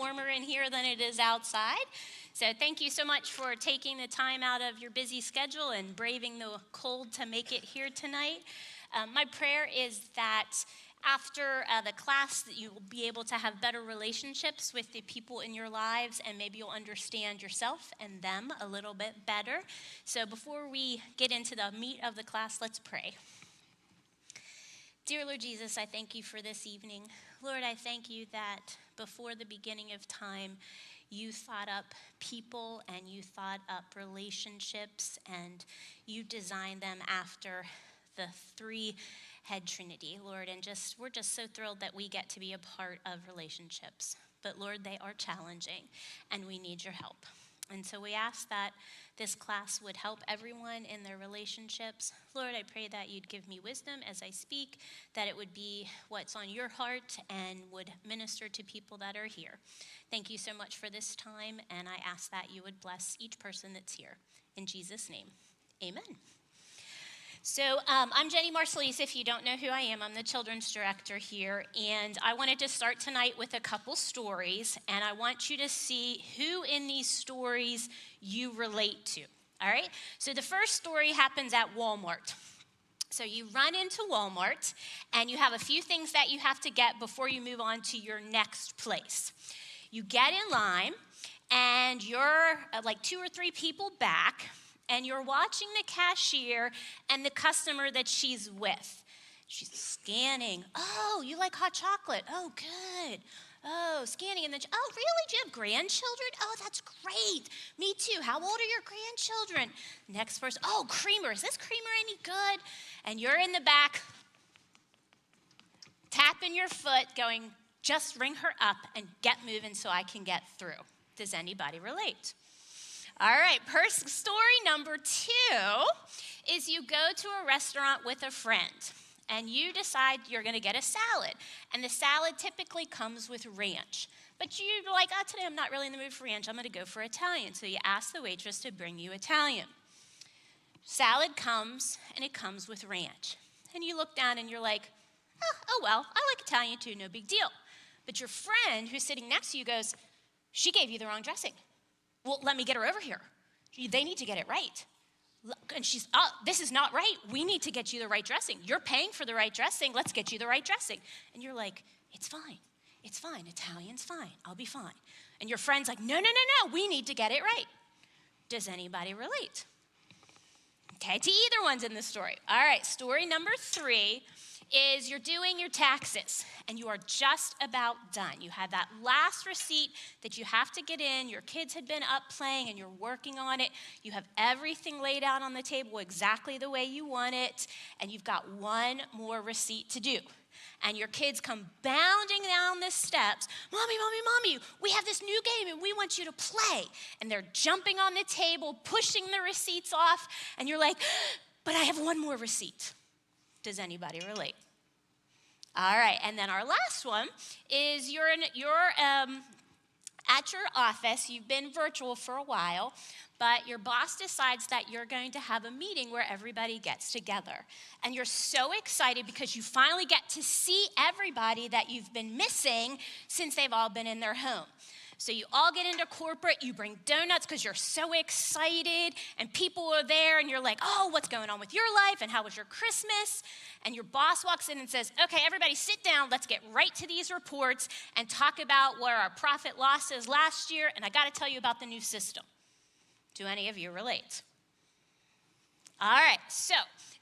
warmer in here than it is outside. So thank you so much for taking the time out of your busy schedule and braving the cold to make it here tonight. My prayer is that after the class that you will be able to have better relationships with the people in your lives, and maybe you'll understand yourself and them a little bit better. So before we get into the meat of the class, let's pray. Dear Lord Jesus, I thank you for this evening. Lord, I thank you that before the beginning of time, you thought up people and you thought up relationships and you designed them after the three-head Trinity, Lord. And we're just so thrilled that we get to be a part of relationships. But Lord, they are challenging and we need your help. And so we ask that this class would help everyone in their relationships. Lord, I pray that you'd give me wisdom as I speak, that it would be what's on your heart and would minister to people that are here. Thank you so much for this time, and I ask that you would bless each person that's here. In Jesus' name, amen. So I'm Jenny Marcelise. If you don't know who I am, I'm the children's director here, and I wanted to start tonight with a couple stories, and I want you to see who in these stories you relate to, all right? So the first story happens at Walmart. So you run into Walmart, and you have a few things that you have to get before you move on to your next place. You get in line, and you're like 2 or 3 people back, and you're watching the cashier and the customer that she's with. She's scanning. Oh, you like hot chocolate? Oh, good. Oh, scanning. And then, oh, really? Do you have grandchildren? Oh, that's great. Me too. How old are your grandchildren? Next person. Oh, creamer. Is this creamer any good? And you're in the back, tapping your foot, going, just ring her up and get moving so I can get through. Does anybody relate? All right, story number 2 is you go to a restaurant with a friend and you decide you're going to get a salad. And the salad typically comes with ranch. But you're like, oh, today I'm not really in the mood for ranch. I'm going to go for Italian. So you ask the waitress to bring you Italian. Salad comes and it comes with ranch. And you look down and you're like, oh well, I like Italian too, no big deal. But your friend who's sitting next to you goes, she gave you the wrong dressing. Well, let me get her over here. They need to get it right. And she's, oh, this is not right. We need to get you the right dressing. You're paying for the right dressing. Let's get you the right dressing. And you're like, it's fine. It's fine. Italian's fine. I'll be fine. And your friend's like, no. We need to get it right. Does anybody relate? Okay, to either one's in the story. All right, story number 3 is you're doing your taxes and you are just about done. You have that last receipt that you have to get in. Your kids had been up playing and you're working on it. You have everything laid out on the table exactly the way you want it, and you've got one more receipt to do. And your kids come bounding down the steps. Mommy, we have this new game and we want you to play. And they're jumping on the table, pushing the receipts off, and you're like, but I have one more receipt. Does anybody relate? All right, and then our last one is you're at your office. You've been virtual for a while, but your boss decides that you're going to have a meeting where everybody gets together. And you're so excited because you finally get to see everybody that you've been missing since they've all been in their home. So you all get into corporate, you bring donuts because you're so excited, and people are there, and you're like, oh, what's going on with your life, and how was your Christmas? And your boss walks in and says, okay, everybody sit down, let's get right to these reports and talk about where our profit loss is last year, and I got to tell you about the new system. Do any of you relate? All right, so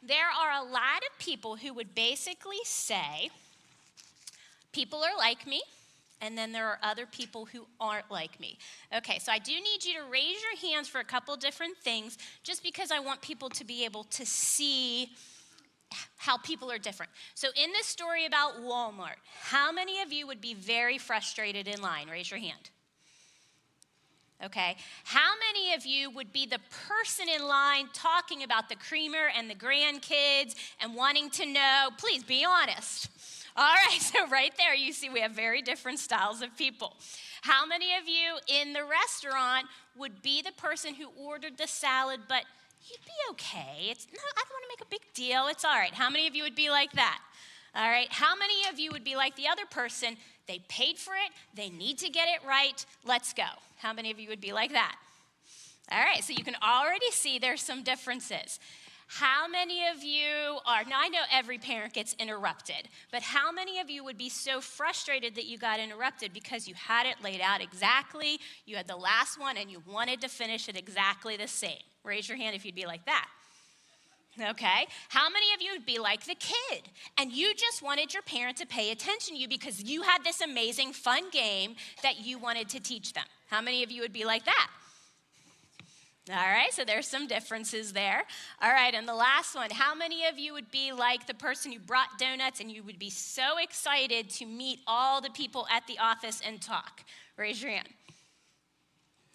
there are a lot of people who would basically say, people are like me, and then there are other people who aren't like me. Okay, so I do need you to raise your hands for a couple different things, just because I want people to be able to see how people are different. So in this story about Walmart, how many of you would be very frustrated in line? Raise your hand. Okay, how many of you would be the person in line talking about the creamer and the grandkids and wanting to know? Please be honest. All right, so right there you see we have very different styles of people. How many of you in the restaurant would be the person who ordered the salad, but you'd be okay? I don't want to make a big deal. It's all right. How many of you would be like that? All right, how many of you would be like the other person They paid for it. They need to get it right. Let's go. How many of you would be like that? All right, so you can already see there's some differences. How many of you are, now I know every parent gets interrupted, but how many of you would be so frustrated that you got interrupted because you had it laid out exactly, you had the last one, and you wanted to finish it exactly the same? Raise your hand if you'd be like that. Okay, how many of you would be like the kid and you just wanted your parent to pay attention to you because you had this amazing fun game that you wanted to teach them? How many of you would be like that? All right, so there's some differences there. All right, and the last one, how many of you would be like the person who brought donuts and you would be so excited to meet all the people at the office and talk? Raise your hand.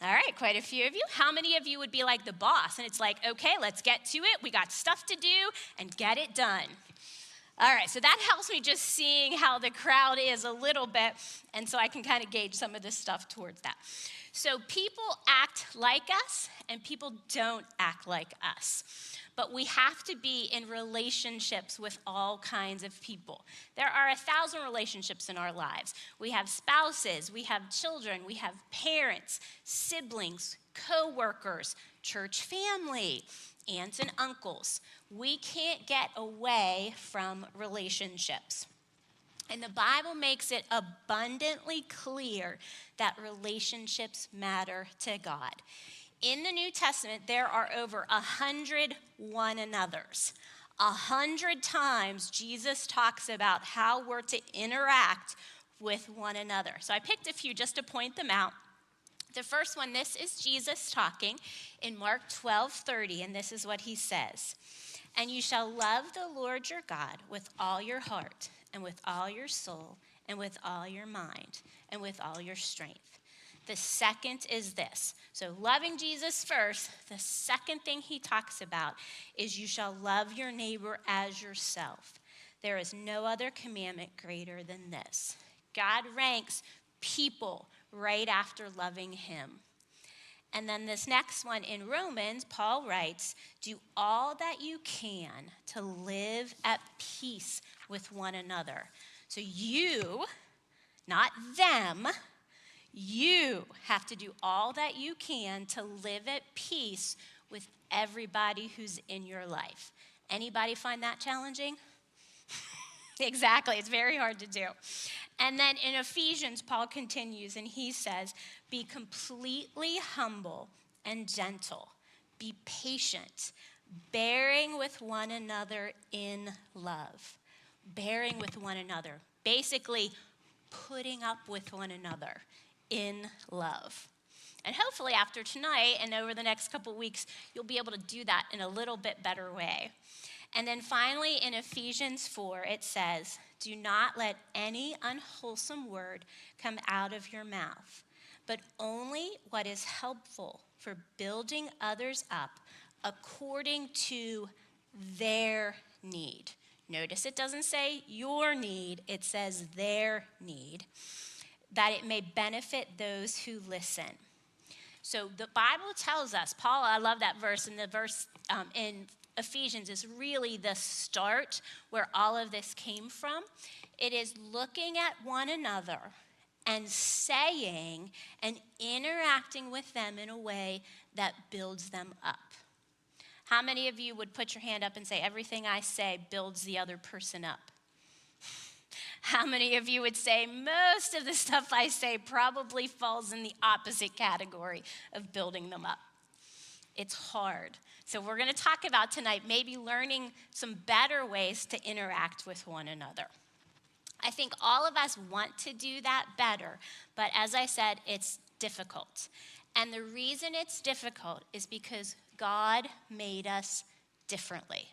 All right, quite a few of you. How many of you would be like the boss? And it's like, okay, let's get to it. We got stuff to do and get it done. All right, so that helps me just seeing how the crowd is a little bit, and so I can kind of gauge some of this stuff towards that. So people act like us, and people don't act like us. But we have to be in relationships with all kinds of people. There are 1,000 relationships in our lives. We have spouses, we have children, we have parents, siblings, co-workers, church family, aunts and uncles. We can't get away from relationships. And the Bible makes it abundantly clear that relationships matter to God. In the New Testament, there are over 100 one another's. 100 times Jesus talks about how we're to interact with one another. So I picked a few just to point them out. The first one, this is Jesus talking in Mark 12:30, and this is what he says. And you shall love the Lord your God with all your heart, and with all your soul, and with all your mind, and with all your strength. The second is this. So loving Jesus first, the second thing he talks about is you shall love your neighbor as yourself. There is no other commandment greater than this. God ranks people right after loving him. And then this next one in Romans, Paul writes, do all that you can to live at peace with one another. So you, not them, you have to do all that you can to live at peace with everybody who's in your life. Anybody find that challenging? Exactly, it's very hard to do. And then in Ephesians, Paul continues and he says, be completely humble and gentle. Be patient, bearing with one another in love. Bearing with one another. Basically, putting up with one another in love. And hopefully after tonight and over the next couple weeks, you'll be able to do that in a little bit better way. And then finally in Ephesians 4, it says, do not let any unwholesome word come out of your mouth, but only what is helpful for building others up according to their need. Notice it doesn't say your need, it says their need, that it may benefit those who listen. So the Bible tells us, Paul, I love that verse, and the verse in Ephesians is really the start where all of this came from. It is looking at one another and saying and interacting with them in a way that builds them up. How many of you would put your hand up and say, everything I say builds the other person up? How many of you would say, most of the stuff I say probably falls in the opposite category of building them up? It's hard. So we're going to talk about tonight maybe learning some better ways to interact with one another. I think all of us want to do that better, but as I said, it's difficult. And the reason it's difficult is because God made us differently.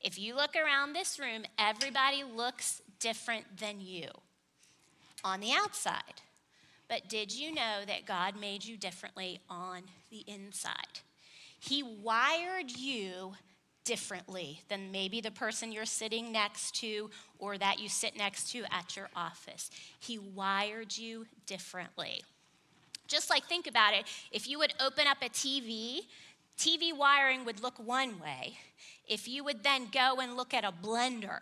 If you look around this room, everybody looks different than you on the outside. But did you know that God made you differently on the inside? He wired you differently than maybe the person you're sitting next to or that you sit next to at your office. He wired you differently. Just like, think about it, if you would open up a TV wiring would look one way. If you would then go and look at a blender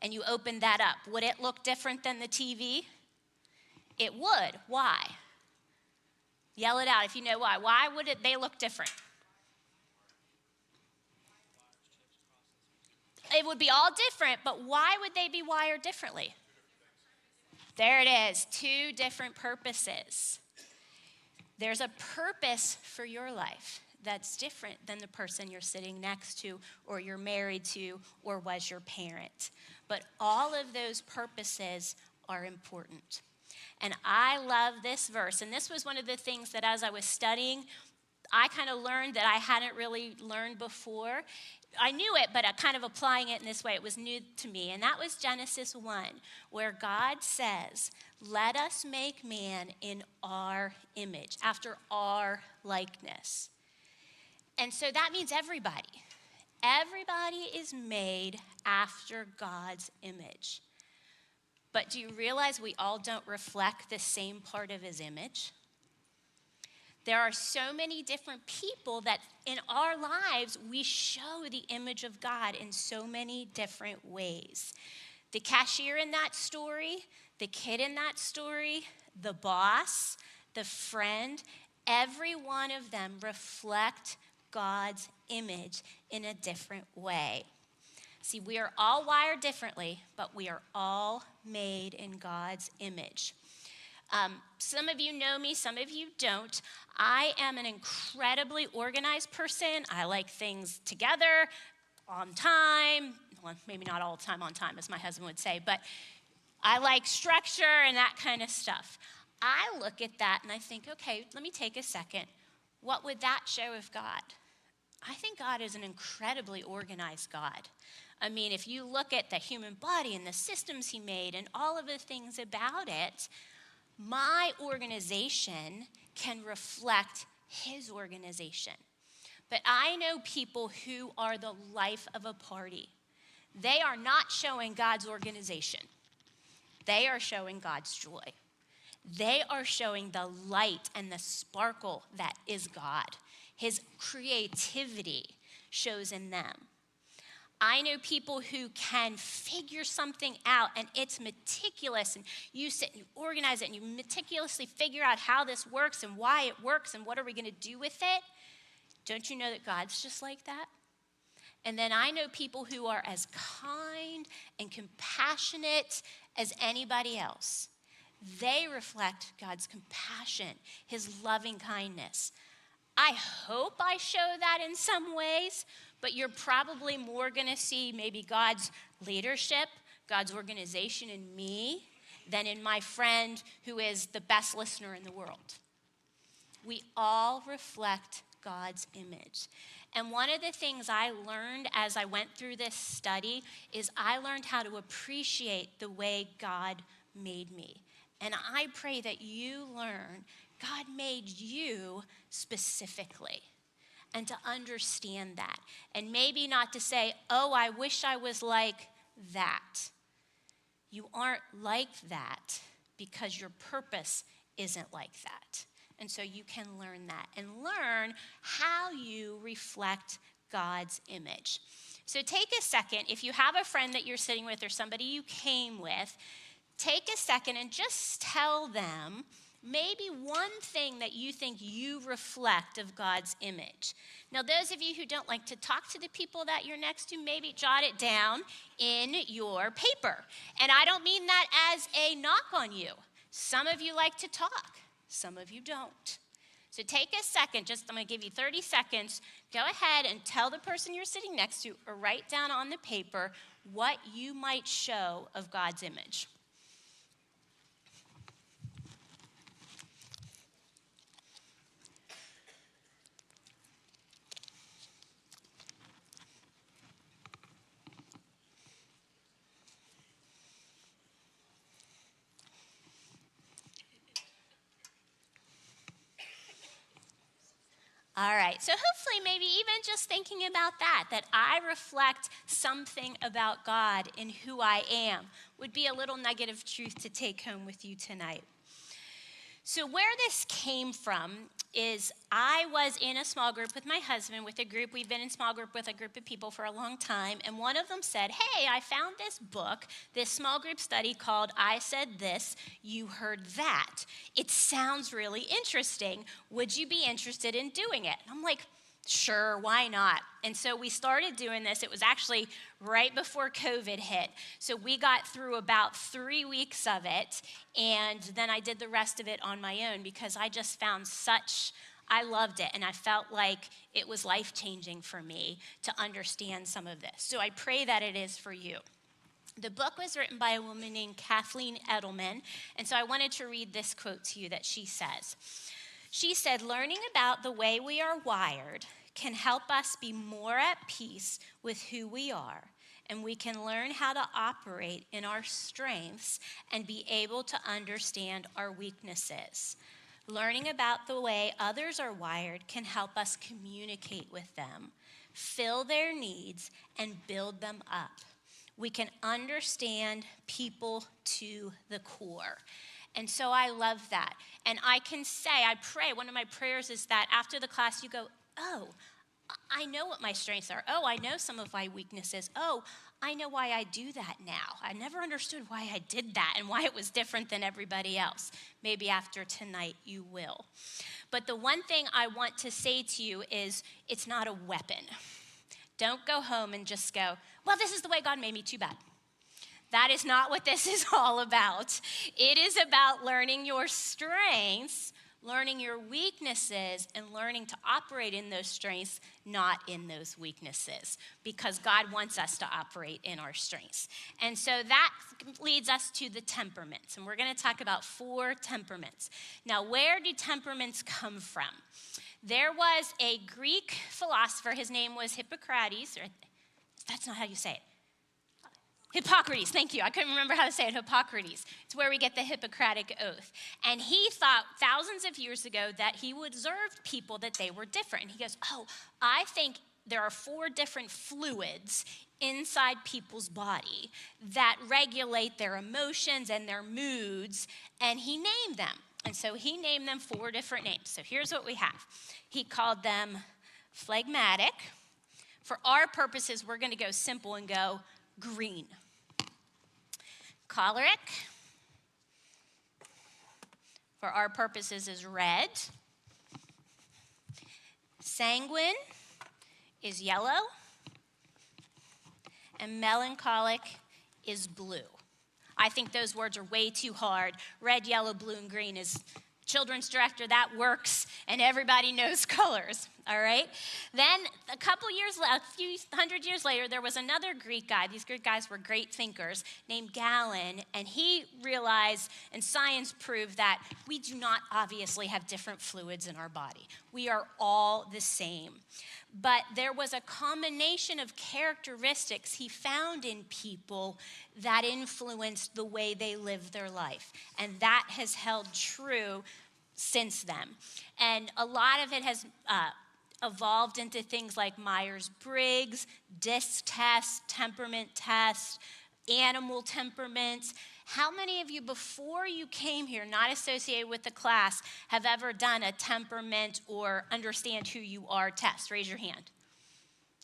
and you open that up, would it look different than the TV? It would. Why? Yell it out if you know why. Why would they look different? It would be all different, but why would they be wired differently? There it is, 2 different purposes. There's a purpose for your life that's different than the person you're sitting next to or you're married to or was your parent. But all of those purposes are important. And I love this verse. And this was one of the things that as I was studying, I kind of learned that I hadn't really learned before. I knew it, but kind of applying it in this way, it was new to me. And that was Genesis 1, where God says, let us make man in our image, after our likeness. And so that means everybody. Everybody is made after God's image. But do you realize we all don't reflect the same part of his image? There are so many different people that in our lives, we show the image of God in so many different ways. The cashier in that story, the kid in that story, the boss, the friend, every one of them reflect God's image in a different way. See, we are all wired differently, but we are all made in God's image. Some of you know me, some of you don't. I am an incredibly organized person. I like things together, on time. Well, maybe not all the time on time, as my husband would say, but I like structure and that kind of stuff. I look at that and I think, okay, let me take a second. What would that show of God? I think God is an incredibly organized God. I mean, if you look at the human body and the systems he made and all of the things about it, my organization can reflect his organization. But I know people who are the life of a party. They are not showing God's organization. They are showing God's joy. They are showing the light and the sparkle that is God. His creativity shows in them. I know people who can figure something out and it's meticulous and you sit and you organize it and you meticulously figure out how this works and why it works and what are we going to do with it. Don't you know that God's just like that? And then I know people who are as kind and compassionate as anybody else. They reflect God's compassion, his loving kindness. I hope I show that in some ways, but you're probably more going to see maybe God's leadership, God's organization in me than in my friend who is the best listener in the world. We all reflect God's image. And one of the things I learned as I went through this study is I learned how to appreciate the way God made me. And I pray that you learn God made you specifically and to understand that. And maybe not to say, oh, I wish I was like that. You aren't like that because your purpose isn't like that. And so you can learn that and learn how you reflect God's image. So take a second, if you have a friend that you're sitting with or somebody you came with, take a second and just tell them maybe one thing that you think you reflect of God's image. Now, those of you who don't like to talk to the people that you're next to, maybe jot it down in your paper. And I don't mean that as a knock on you. Some of you like to talk. Some of you don't. So take a second, I'm going to give you 30 seconds. Go ahead and tell the person you're sitting next to or write down on the paper what you might show of God's image. All right, so hopefully maybe even just thinking about that I reflect something about God in who I am would be a little nugget of truth to take home with you tonight. So where this came from is I was in a small group with my husband, with a group, we've been in small group with a group of people for a long time, and one of them said, hey, I found this book, this small group study called I Said This, You Heard That. It sounds really interesting. Would you be interested in doing it? And I'm like, sure, why not? And so we started doing this. It was actually right before COVID hit. So we got through about 3 weeks of it, and then I did the rest of it on my own because I just found I loved it, and I felt like it was life-changing for me to understand some of this. So I pray that it is for you. The book was written by a woman named Kathleen Edelman, and so I wanted to read this quote to you that she says. She said, learning about the way we are wired can help us be more at peace with who we are, and we can learn how to operate in our strengths and be able to understand our weaknesses. Learning about the way others are wired can help us communicate with them, fill their needs, and build them up. We can understand people to the core. And so I love that. And I can say, I pray, one of my prayers is that after the class you go, oh, I know what my strengths are. Oh, I know some of my weaknesses. Oh, I know why I do that now. I never understood why I did that and why it was different than everybody else. Maybe after tonight you will. But the one thing I want to say to you is it's not a weapon. Don't go home and just go, well, this is the way God made me, too bad. That is not what this is all about. It is about learning your strengths, learning your weaknesses, and learning to operate in those strengths, not in those weaknesses, because God wants us to operate in our strengths. And so that leads us to the temperaments, and we're going to talk about 4 temperaments. Now, where do temperaments come from? There was a Greek philosopher, his name was Hippocrates, or that's not how you say it. Hippocrates, thank you. I couldn't remember how to say it, Hippocrates. It's where we get the Hippocratic Oath. And he thought thousands of years ago that he would observe people that they were different. And he goes, oh, I think there are 4 different fluids inside people's body that regulate their emotions and their moods, and he named them. And so he named them 4 different names. So here's what we have. He called them phlegmatic. For our purposes, we're going to go simple and go green. Choleric, for our purposes, is red. Sanguine is yellow. And melancholic is blue. I think those words are way too hard. Red, yellow, blue, and green is children's director. That works, and everybody knows colors, all right? Then a few hundred years later, there was another Greek guy. These Greek guys were great thinkers, named Galen, and he realized, and science proved, that we do not obviously have different fluids in our body. We are all the same. But there was a combination of characteristics he found in people that influenced the way they lived their life. And that has held true since then. And a lot of it has evolved into things like Myers-Briggs, DISC test, temperament test, animal temperaments. How many of you, before you came here, not associated with the class, have ever done a temperament or understand who you are test? Raise your hand.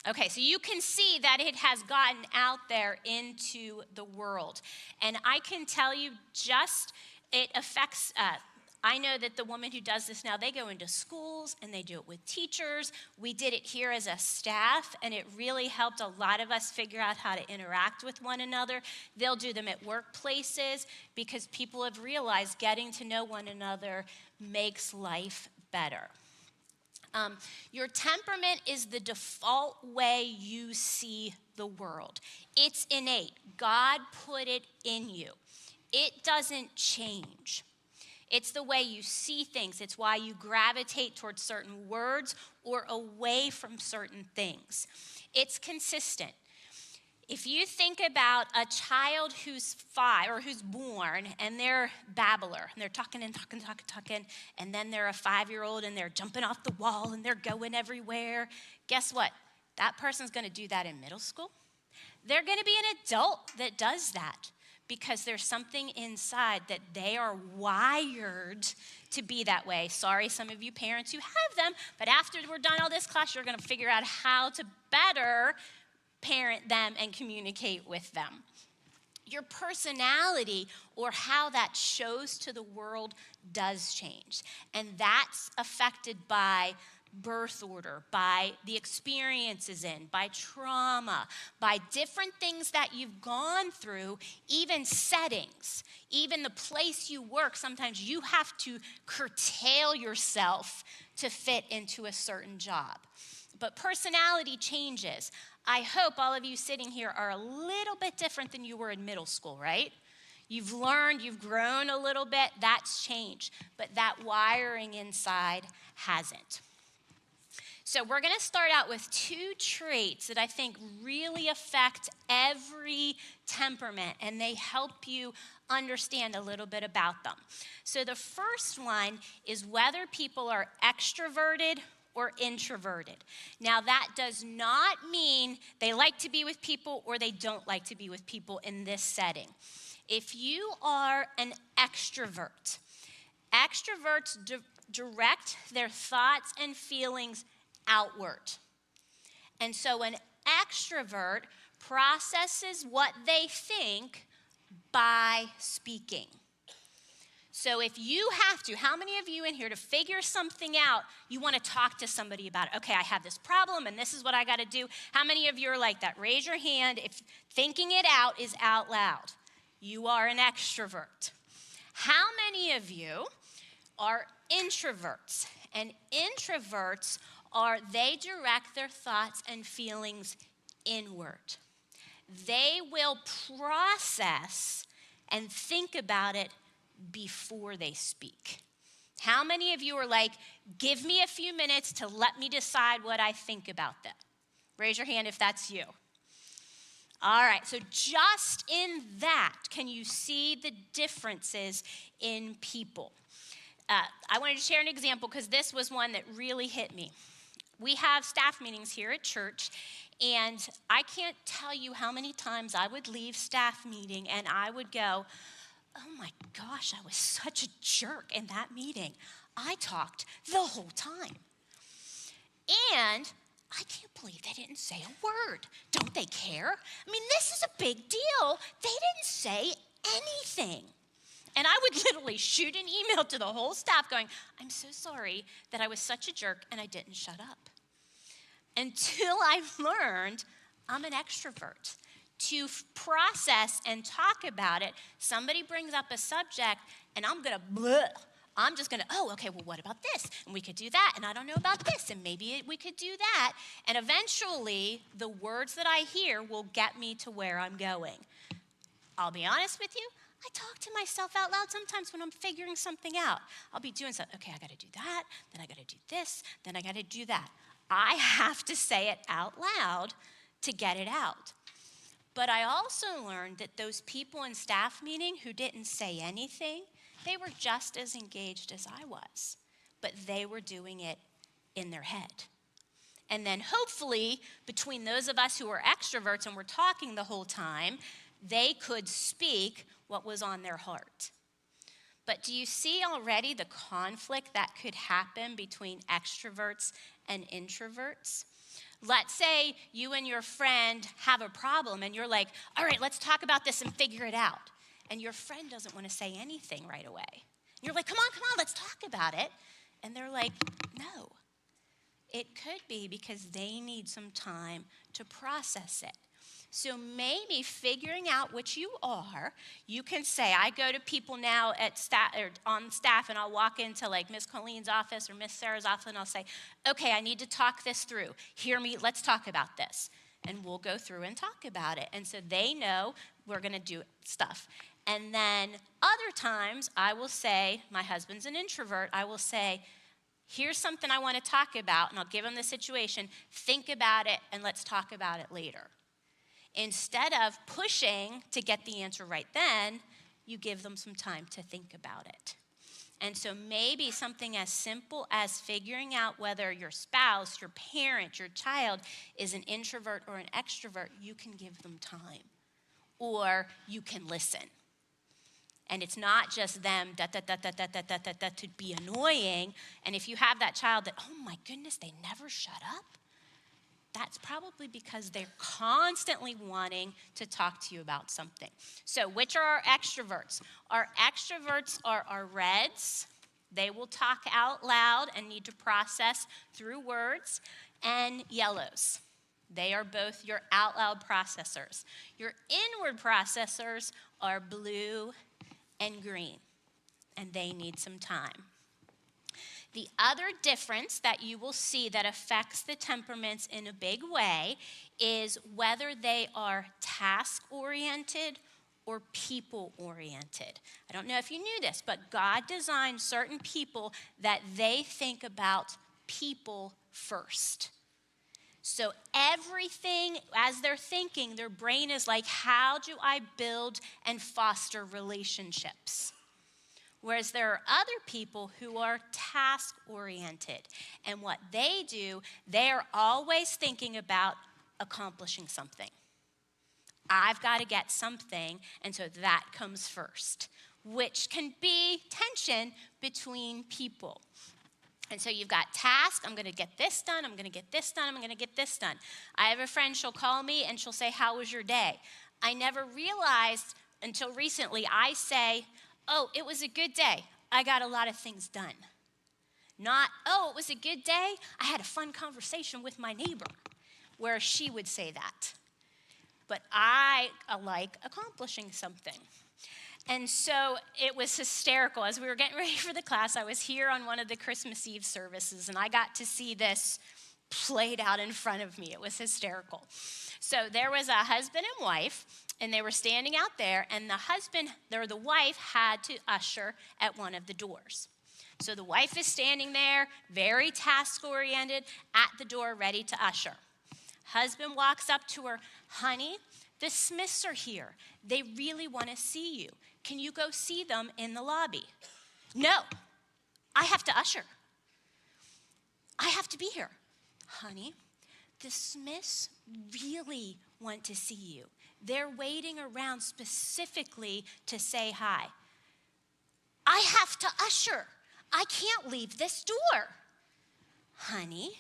Okay, so you can see that it has gotten out there into the world. And I can tell you it affects I know that the woman who does this now, they go into schools and they do it with teachers. We did it here as a staff, and it really helped a lot of us figure out how to interact with one another. They'll do them at workplaces because people have realized getting to know one another makes life better. Your temperament is the default way you see the world. It's innate. God put it in you. It doesn't change. It's the way you see things. It's why you gravitate towards certain words or away from certain things. It's consistent. If you think about a child who's 5 or who's born and they're babbler and they're talking and talking, and then they're a 5-year-old and they're jumping off the wall and they're going everywhere, guess what? That person's going to do that in middle school. They're going to be an adult that does that because there's something inside that they are wired to be that way. Sorry, some of you parents who have them, but after we're done all this class, you're going to figure out how to better parent them and communicate with them. Your personality or how that shows to the world does change. And that's affected by birth order, by the experiences by trauma, by different things that you've gone through, even settings, even the place you work. Sometimes you have to curtail yourself to fit into a certain job. But personality changes. I hope all of you sitting here are a little bit different than you were in middle school, right? You've learned, you've grown a little bit, that's changed. But that wiring inside hasn't. So we're going to start out with 2 traits that I think really affect every temperament, and they help you understand a little bit about them. So the first one is whether people are extroverted or introverted. Now that does not mean they like to be with people or they don't like to be with people in this setting. If you are an extrovert, extroverts direct their thoughts and feelings outward. And so an extrovert processes what they think by speaking. So if you have to, how many of you in here to figure something out, you want to talk to somebody about it? Okay, I have this problem and this is what I got to do. How many of you are like that? Raise your hand if thinking it out is out loud. You are an extrovert. How many of you are introverts? And introverts they direct their thoughts and feelings inward. They will process and think about it before they speak. How many of you are like, give me a few minutes to let me decide what I think about that? Raise your hand if that's you. All right, so just in that, can you see the differences in people? I wanted to share an example because this was one that really hit me. We have staff meetings here at church, and I can't tell you how many times I would leave staff meeting and I would go, oh my gosh, I was such a jerk in that meeting. I talked the whole time. And I can't believe they didn't say a word. Don't they care? I mean, this is a big deal. They didn't say anything. And I would literally shoot an email to the whole staff going, I'm so sorry that I was such a jerk and I didn't shut up. Until I learned I'm an extrovert. To process and talk about it, somebody brings up a subject and I'm just gonna, oh, okay, well, what about this? And we could do that, and I don't know about this, and maybe we could do that. And eventually, the words that I hear will get me to where I'm going. I'll be honest with you, I talk to myself out loud sometimes when I'm figuring something out. I'll be doing something, okay, I gotta do that, then I gotta do this, then I gotta do that. I have to say it out loud to get it out. But I also learned that those people in staff meeting who didn't say anything, they were just as engaged as I was, but they were doing it in their head. And then hopefully, between those of us who are extroverts and were talking the whole time, they could speak what was on their heart. But do you see already the conflict that could happen between extroverts and introverts? Let's say you and your friend have a problem and you're like, all right, let's talk about this and figure it out. And your friend doesn't want to say anything right away. And you're like, come on, let's talk about it. And they're like, no. It could be because they need some time to process it. So maybe figuring out which you are, you can say, I go to people now at staff or on staff, and I'll walk into like Miss Colleen's office or Miss Sarah's office, and I'll say, okay, I need to talk this through. Hear me, let's talk about this. And we'll go through and talk about it. And so they know we're gonna do stuff. And then other times I will say, my husband's an introvert, I will say, here's something I wanna talk about, and I'll give him the situation, think about it, and let's talk about it later. Instead of pushing to get the answer right then, you give them some time to think about it. And so maybe something as simple as figuring out whether your spouse, your parent, your child is an introvert or an extrovert, you can give them time. or you can listen. And it's not just them to be annoying. And if you have that child that, oh my goodness, they never shut up, that's probably because they're constantly wanting to talk to you about something. So which are our extroverts? Our extroverts are our reds. They will talk out loud and need to process through words. And yellows. They are both your out loud processors. Your inward processors are blue and green, and they need some time. The other difference that you will see that affects the temperaments in a big way is whether they are task-oriented or people-oriented. I don't know if you knew this, but God designed certain people that they think about people first. So everything, as they're thinking, their brain is like, how do I build and foster relationships? Whereas there are other people who are task-oriented. And what they do, they are always thinking about accomplishing something. I've got to get something, and so that comes first, which can be tension between people. And so you've got task, I'm going to get this done, I'm going to get this done, I'm going to get this done. I have a friend, she'll call me and she'll say, how was your day? I never realized until recently, I say, oh, it was a good day. I got a lot of things done. Not, oh, it was a good day. I had a fun conversation with my neighbor, where she would say that. But I like accomplishing something. And so it was hysterical. As we were getting ready for the class, I was here on one of the Christmas Eve services, and I got to see this played out in front of me. It was hysterical. So there was a husband and wife, and they were standing out there, and the wife had to usher at one of the doors. So the wife is standing there, very task-oriented, at the door, ready to usher. Husband walks up to her, honey, the Smiths are here. They really want to see you. Can you go see them in the lobby? No, I have to usher. I have to be here. Honey, the Smiths really want to see you. They're waiting around specifically to say hi. I have to usher. I can't leave this door. Honey,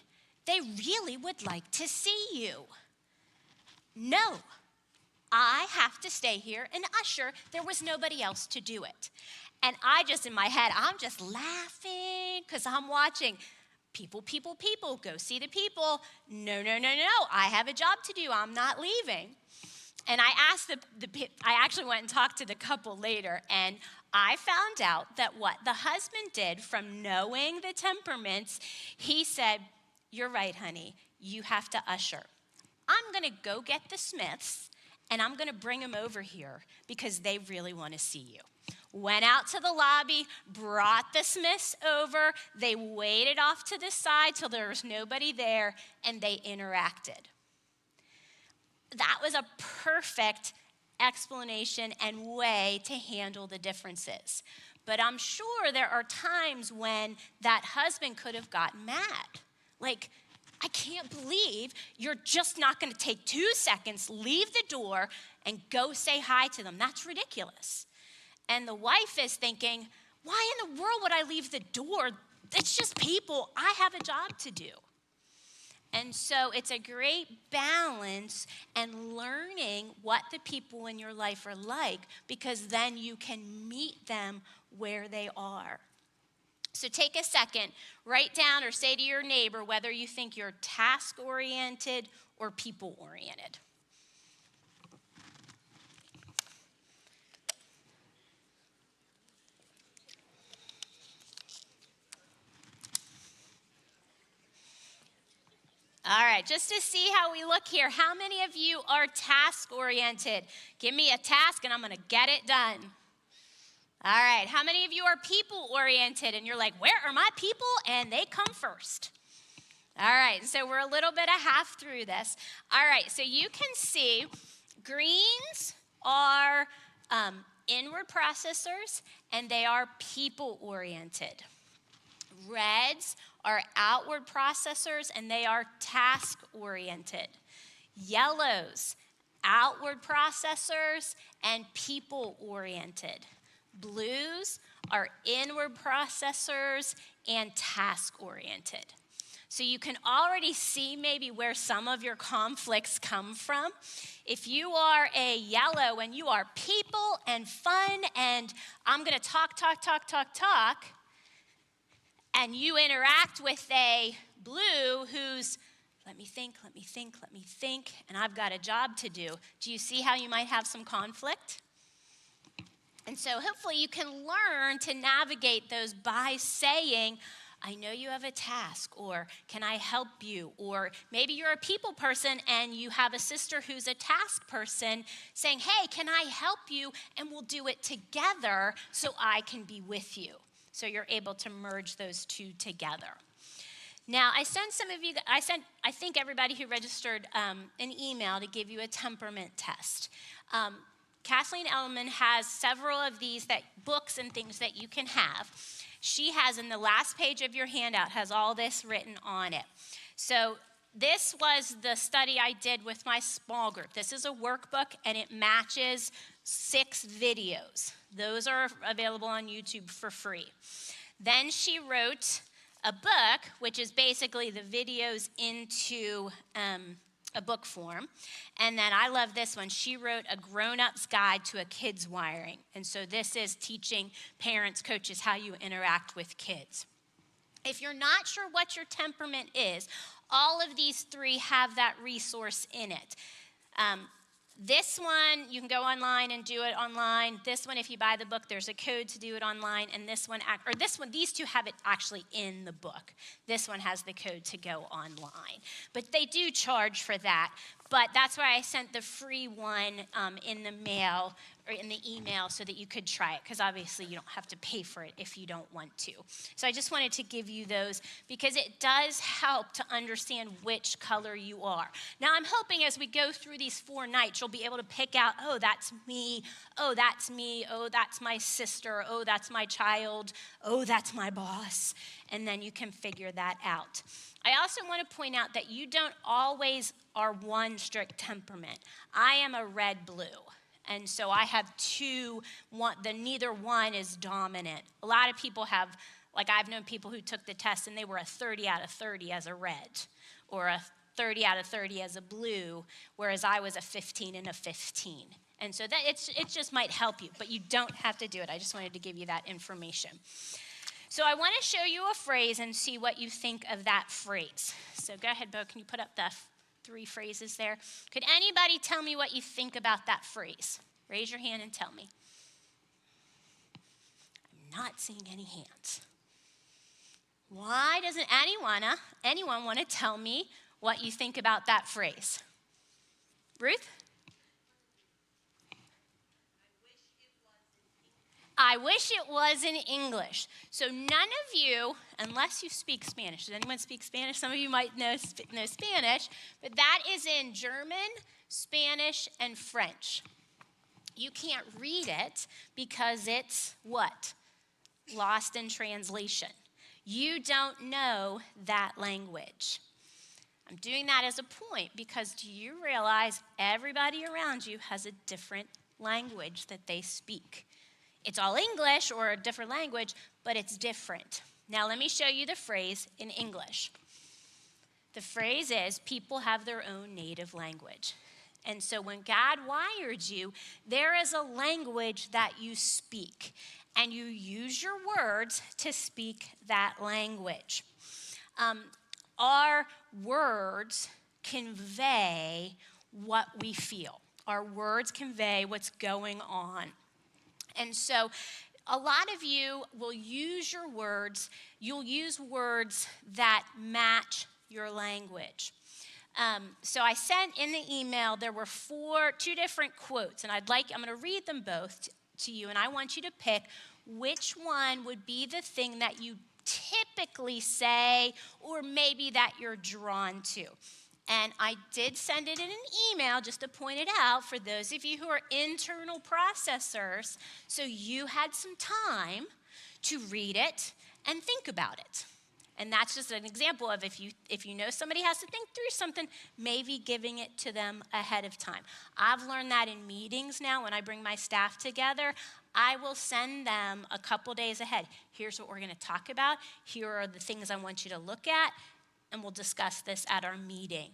they really would like to see you. No, I have to stay here and usher. There was nobody else to do it. And I just, in my head, I'm just laughing because I'm watching people, go see the people. No, I have a job to do. I'm not leaving. And I asked I actually went and talked to the couple later, and I found out that what the husband did from knowing the temperaments, he said, you're right, honey, you have to usher. I'm going to go get the Smiths, and I'm going to bring them over here because they really want to see you. Went out to the lobby, brought the Smiths over. They waited off to the side till there was nobody there, and they interacted. That was a perfect explanation and way to handle the differences. But I'm sure there are times when that husband could have gotten mad. Like, I can't believe you're just not going to take 2 seconds, leave the door, and go say hi to them. That's ridiculous. And the wife is thinking, why in the world would I leave the door? It's just people. I have a job to do. And so it's a great balance and learning what the people in your life are like, because then you can meet them where they are. So take a second, write down or say to your neighbor whether you think you're task-oriented or people-oriented. All right, just to see how we look here, how many of you are task-oriented? Give me a task and I'm going to get it done. All right, how many of you are people-oriented and you're like, where are my people? And they come first. All right, so we're a little bit of half through this. All right, so you can see greens are inward processors and they are people-oriented. Reds are outward processors and they are task-oriented. Yellows, outward processors, and people-oriented. Blues are inward processors and task-oriented. So you can already see maybe where some of your conflicts come from. If you are a yellow and you are people and fun and I'm going to talk, and you interact with a blue who's let me think, and I've got a job to do. Do you see how you might have some conflict? And so hopefully you can learn to navigate those by saying, I know you have a task, or can I help you? Or maybe you're a people person and you have a sister who's a task person saying, hey, can I help you? And we'll do it together so I can be with you. So you're able to merge those two together. Now, I think everybody who registered an email to give you a temperament test. Kathleen Ellman has several of these books and things that you can have. She has in the last page of your handout has all this written on it. So this was the study I did with my small group. This is a workbook and it matches 6 videos. Those are available on YouTube for free. Then she wrote a book, which is basically the videos into a book form. And then I love this one. She wrote a grown-up's guide to a kid's wiring. And so this is teaching parents, coaches, how you interact with kids. If you're not sure what your temperament is, all of these 3 have that resource in it. This one, you can go online and do it online. This one, if you buy the book, there's a code to do it online. And these 2 have it actually in the book. This one has the code to go online. But they do charge for that. But that's why I sent the free one in the mail or in the email so that you could try it, because obviously you don't have to pay for it if you don't want to. So I just wanted to give you those because it does help to understand which color you are. Now I'm hoping as we go through these 4 nights, you'll be able to pick out, oh, that's me, oh, that's me, oh, that's my sister, oh, that's my child, oh, that's my boss, and then you can figure that out. I also want to point out that you don't always are one strict temperament. I am a red-blue. And so I have 2, neither one is dominant. A lot of people have, I've known people who took the test and they were a 30 out of 30 as a red, or a 30 out of 30 as a blue, whereas I was a 15 and a 15. And so it just might help you, but you don't have to do it. I just wanted to give you that information. So I want to show you a phrase and see what you think of that phrase. So go ahead, Bo, can you put up the 3 phrases there? Could anybody tell me what you think about that phrase? Raise your hand and tell me. I'm not seeing any hands. Why doesn't anyone want to tell me what you think about that phrase? Ruth? I wish it was in English. So none of you, unless you speak Spanish, does anyone speak Spanish? Some of you might know Spanish, but that is in German, Spanish, and French. You can't read it because it's what? Lost in translation. You don't know that language. I'm doing that as a point because do you realize everybody around you has a different language that they speak? It's all English or a different language, but it's different. Now let me show you the phrase in English. The phrase is, people have their own native language. And so when God wired you, there is a language that you speak, and you use your words to speak that language. Our words convey what we feel. Our words convey what's going on. And so a lot of you will use your words. You'll use words that match your language. So I sent in the email, there were 2 different quotes, and I'm going to read them both to you, and I want you to pick which one would be the thing that you typically say or maybe that you're drawn to. And I did send it in an email just to point it out for those of you who are internal processors, so you had some time to read it and think about it. And that's just an example of if you know somebody has to think through something, maybe giving it to them ahead of time. I've learned that in meetings now when I bring my staff together. I will send them a couple days ahead. Here's what we're going to talk about. Here are the things I want you to look at, and we'll discuss this at our meeting.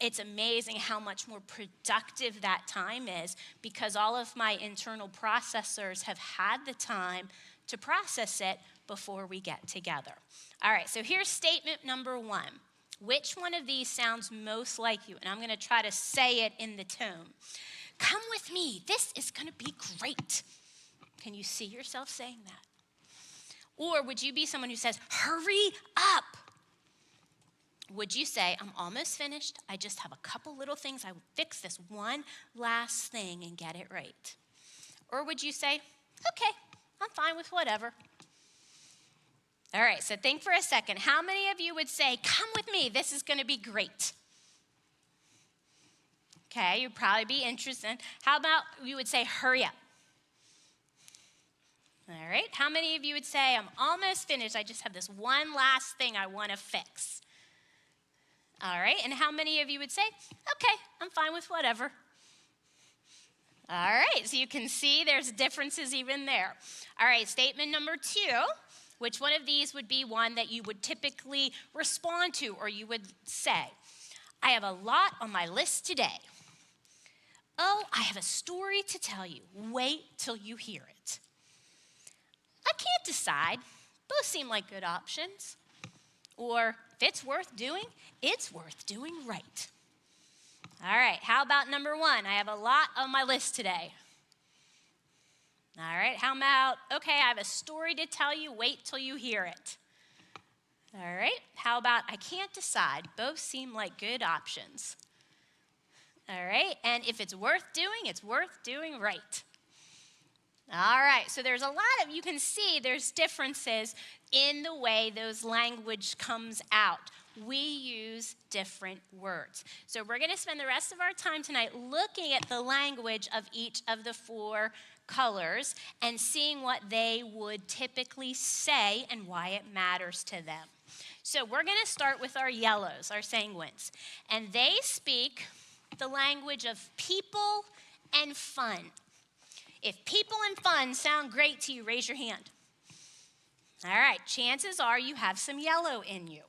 It's amazing how much more productive that time is because all of my internal processors have had the time to process it before we get together. All right, so here's statement number 1. Which one of these sounds most like you? And I'm going to try to say it in the tone. Come with me. This is going to be great. Can you see yourself saying that? Or would you be someone who says, hurry up? Would you say, I'm almost finished. I just have a couple little things. I will fix this one last thing and get it right. Or would you say, okay, I'm fine with whatever. All right, so think for a second. How many of you would say, come with me, this is going to be great? Okay, you'd probably be interested. How about you would say, hurry up? All right, how many of you would say, I'm almost finished, I just have this one last thing I want to fix? All right, and how many of you would say, okay, I'm fine with whatever? All right, so you can see there's differences even there. All right, statement number 2, which one of these would be one that you would typically respond to or you would say? I have a lot on my list today. Oh, I have a story to tell you. Wait till you hear it. I can't decide. Both seem like good options. Or if it's worth doing, it's worth doing right. All right, how about number 1? I have a lot on my list today. All right, how about, okay, I have a story to tell you, wait till you hear it. All right, how about I can't decide? Both seem like good options. All right, and if it's worth doing right. All right, so there's a lot of, you can see there's differences in the way those language comes out. We use different words. So we're going to spend the rest of our time tonight looking at the language of each of the 4 colors and seeing what they would typically say and why it matters to them. So we're going to start with our yellows, our sanguines. And they speak the language of people and fun. If people and fun sound great to you, raise your hand. All right, chances are you have some yellow in you.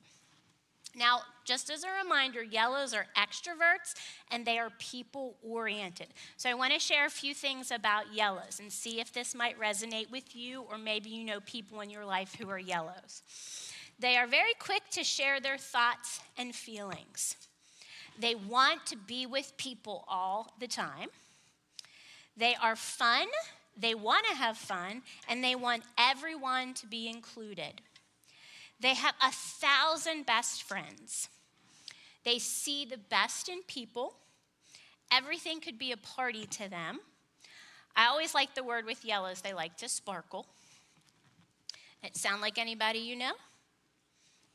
Now, just as a reminder, yellows are extroverts and they are people-oriented. So I want to share a few things about yellows and see if this might resonate with you or maybe you know people in your life who are yellows. They are very quick to share their thoughts and feelings. They want to be with people all the time. They are fun, they want to have fun, and they want everyone to be included. They have 1,000 best friends. They see the best in people. Everything could be a party to them. I always like the word with yellows, they like to sparkle. It sound like anybody you know?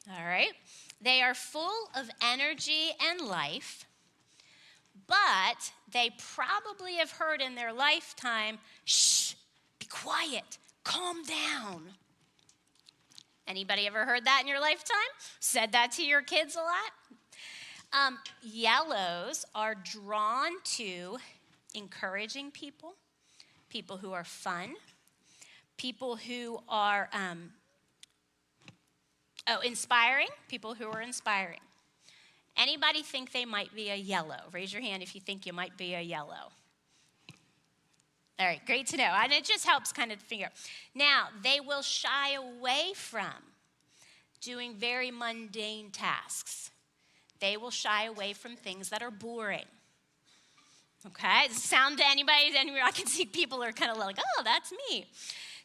All right. They are full of energy and life. But they probably have heard in their lifetime, shh, be quiet, calm down. Anybody ever heard that in your lifetime? Said that to your kids a lot? Yellows are drawn to encouraging people, people who are fun, people who are inspiring, people who are inspiring. Anybody think they might be a yellow? Raise your hand if you think you might be a yellow. All right, great to know. And it just helps kind of figure. Now, they will shy away from doing very mundane tasks. They will shy away from things that are boring. Okay, does it sound to anybody? I can see people are kind of like, oh, that's me.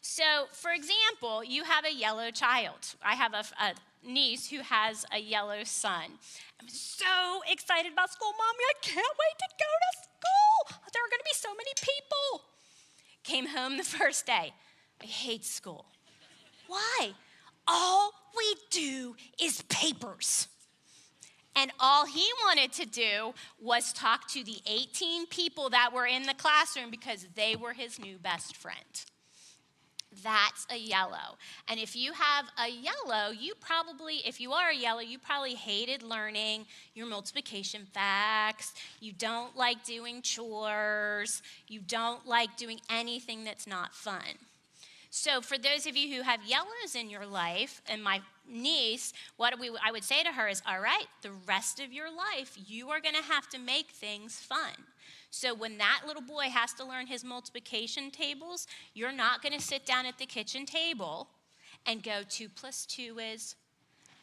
So, for example, you have a yellow child. I have a niece who has a yellow son. I'm so excited about school, Mommy. I can't wait to go to school. There are going to be so many people. Came home the first day. I hate school. Why? All we do is papers. And all he wanted to do was talk to the 18 people that were in the classroom because they were his new best friend. That's a yellow. And if you have a yellow, if you are a yellow, you probably hated learning your multiplication facts. You don't like doing chores. You don't like doing anything that's not fun. So for those of you who have yellows in your life, and my niece, I would say to her is, all right, the rest of your life, you are going to have to make things fun. So when that little boy has to learn his multiplication tables, you're not going to sit down at the kitchen table and go 2 + 2 is,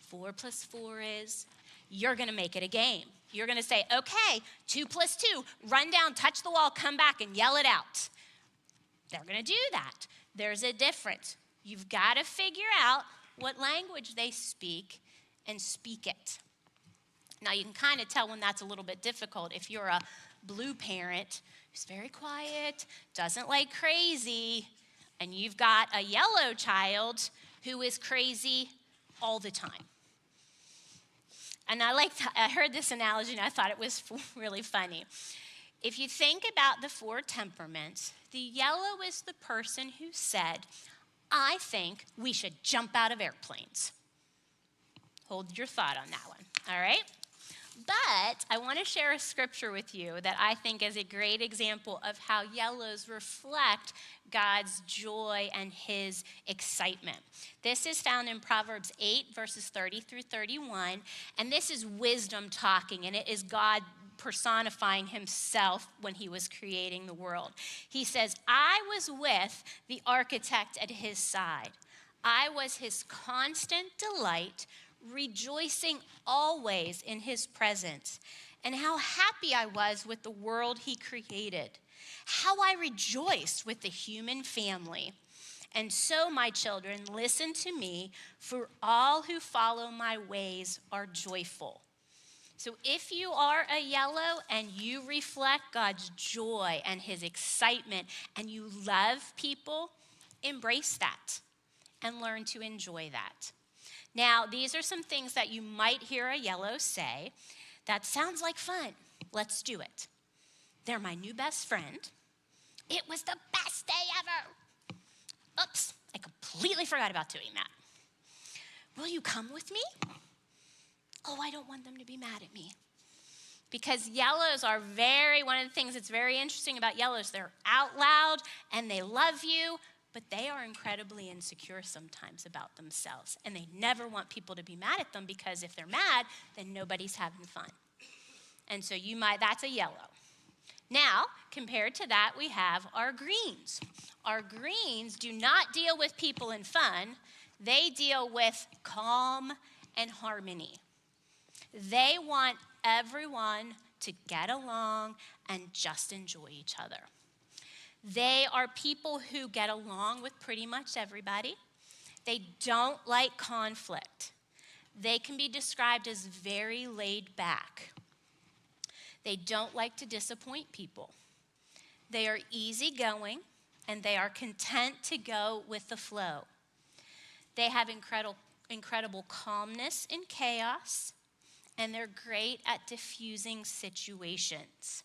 4 + 4 is. You're going to make it a game. You're going to say, okay, 2 + 2, run down, touch the wall, come back and yell it out. They're going to do that. There's a difference. You've got to figure out what language they speak and speak it. Now, you can kind of tell when that's a little bit difficult if you're a blue parent who's very quiet, doesn't like crazy, and you've got a yellow child who is crazy all the time. And I heard this analogy and I thought it was really funny. If you think about the 4 temperaments, the yellow is the person who said, I think we should jump out of airplanes. Hold your thought on that one, all right? But I want to share a scripture with you that I think is a great example of how yellows reflect God's joy and his excitement. This is found in Proverbs 8, verses 30 through 31, and this is wisdom talking, and it is God personifying himself when he was creating the world. He says, I was with the architect at his side. I was his constant delight, rejoicing always in his presence. And how happy I was with the world he created. How I rejoiced with the human family. And so, my children, listen to me, for all who follow my ways are joyful. So if you are a yellow and you reflect God's joy and his excitement and you love people, embrace that and learn to enjoy that. Now, these are some things that you might hear a yellow say. That sounds like fun. Let's do it. They're my new best friend. It was the best day ever. Oops, I completely forgot about doing that. Will you come with me? Oh, I don't want them to be mad at me. Because yellows are one of the things that's very interesting about yellows, they're out loud and they love you, but they are incredibly insecure sometimes about themselves. And they never want people to be mad at them because if they're mad, then nobody's having fun. And so that's a yellow. Now, compared to that, we have our greens. Our greens do not deal with people and fun. They deal with calm and harmony. They want everyone to get along and just enjoy each other. They are people who get along with pretty much everybody. They don't like conflict. They can be described as very laid back. They don't like to disappoint people. They are easygoing, and they are content to go with the flow. They have incredible calmness in chaos, and they're great at diffusing situations.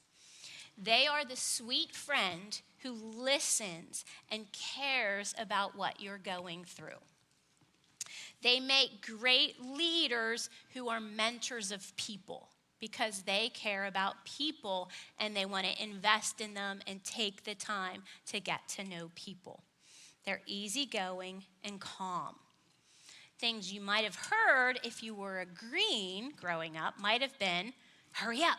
They are the sweet friend who listens and cares about what you're going through. They make great leaders who are mentors of people because they care about people and they want to invest in them and take the time to get to know people. They're easygoing and calm. Things you might have heard if you were a green growing up might have been, hurry up.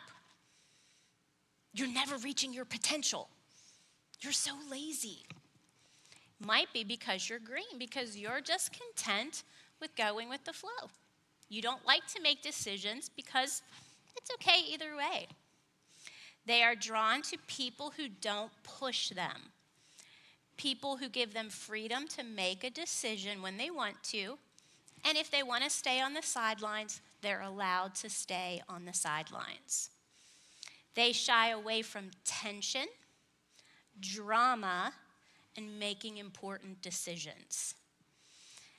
You're never reaching your potential. You're so lazy. Might be because you're green, because you're just content with going with the flow. You don't like to make decisions because it's okay either way. They are drawn to people who don't push them. People who give them freedom to make a decision when they want to. And if they want to stay on the sidelines, they're allowed to stay on the sidelines. They shy away from tension, drama, and making important decisions.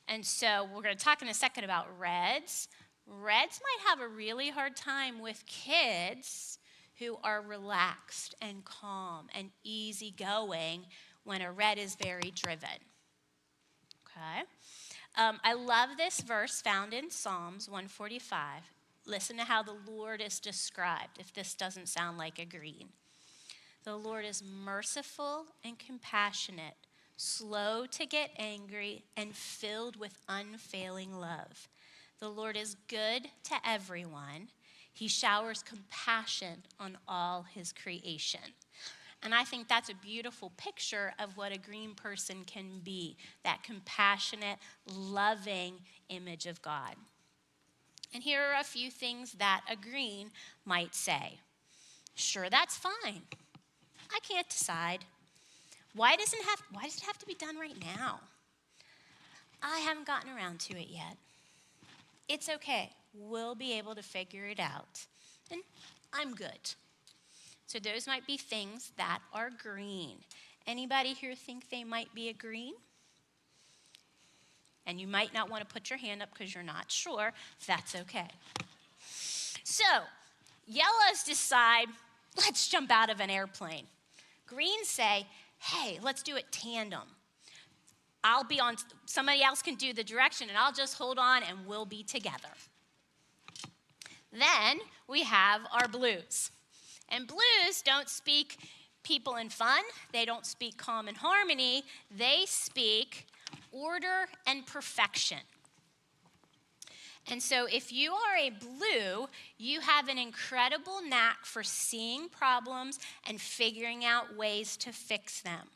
And so we're going to talk in a second about reds. Reds might have a really hard time with kids who are relaxed and calm and easygoing when a red is very driven. Okay. I love this verse found in Psalms 145. Listen to how the Lord is described, if this doesn't sound like a green. The Lord is merciful and compassionate, slow to get angry, and filled with unfailing love. The Lord is good to everyone. He showers compassion on all his creation. And I think that's a beautiful picture of what a green person can be, that compassionate, loving image of God. And here are a few things that a green might say. Sure, that's fine. I can't decide. Why does it have to be done right now? I haven't gotten around to it yet. It's okay. We'll be able to figure it out. And I'm good. So those might be things that are green. Anybody here think they might be a green? And you might not want to put your hand up because you're not sure. That's okay. So, yellows decide, let's jump out of an airplane. Greens say, hey, let's do it tandem. I'll be on, somebody else can do the direction, and I'll just hold on, and we'll be together. Then we have our blues. And blues don't speak people and fun. They don't speak calm and harmony. They speak order and perfection. And so if you are a blue, you have an incredible knack for seeing problems and figuring out ways to fix them.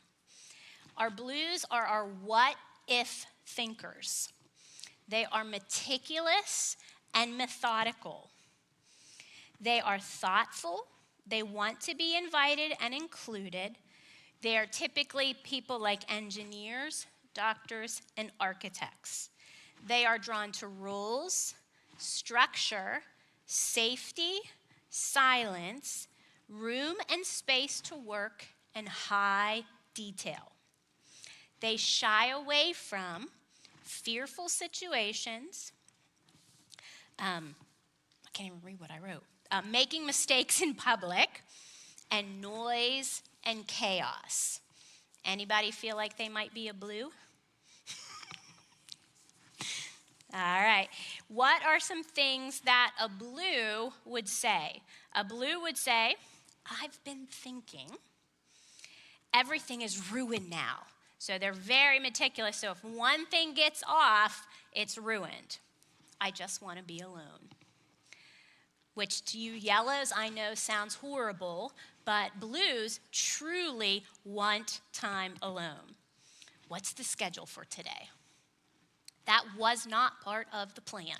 Our blues are our what-if thinkers. They are meticulous and methodical. They are thoughtful. They want to be invited and included. They are typically people like engineers, doctors, and architects. They are drawn to rules, structure, safety, silence, room and space to work, and high detail. They shy away from fearful situations. I can't even read what I wrote. Making mistakes in public, and noise and chaos. Anybody feel like they might be a blue? All right. What are some things that a blue would say? A blue would say, I've been thinking. Everything is ruined now. So they're very meticulous. So if one thing gets off, it's ruined. I just want to be alone. Which to you yellows, I know sounds horrible, but blues truly want time alone. What's the schedule for today? That was not part of the plan.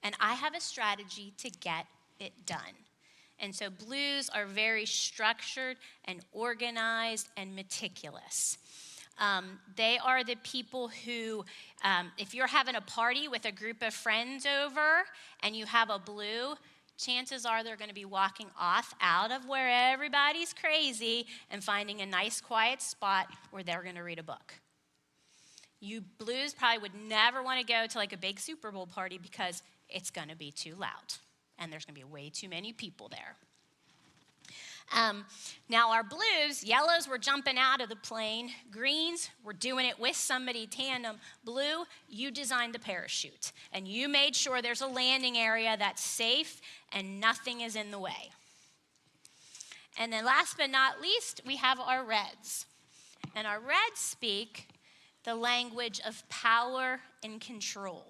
And I have a strategy to get it done. And so blues are very structured and organized and meticulous. They are the people who, if you're having a party with a group of friends over and you have a blue, chances are they're going to be walking off out of where everybody's crazy and finding a nice quiet spot where they're going to read a book. You blues probably would never want to go to like a big Super Bowl party because it's going to be too loud and there's going to be way too many people there. Now our blues, yellows were jumping out of the plane. Greens, were doing it with somebody tandem. Blue, you designed the parachute and you made sure there's a landing area that's safe and nothing is in the way. And then last but not least, we have our reds. And our reds speak the language of power and control,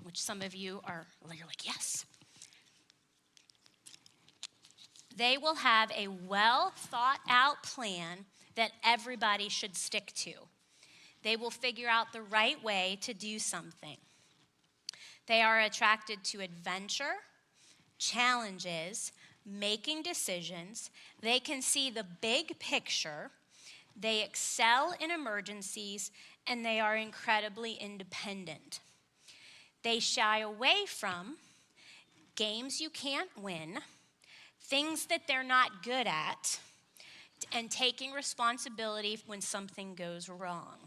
which some of you you're like, yes. They will have a well thought out plan that everybody should stick to. They will figure out the right way to do something. They are attracted to adventure, challenges, making decisions. They can see the big picture. They excel in emergencies, and they are incredibly independent. They shy away from games you can't win, things that they're not good at, and taking responsibility when something goes wrong.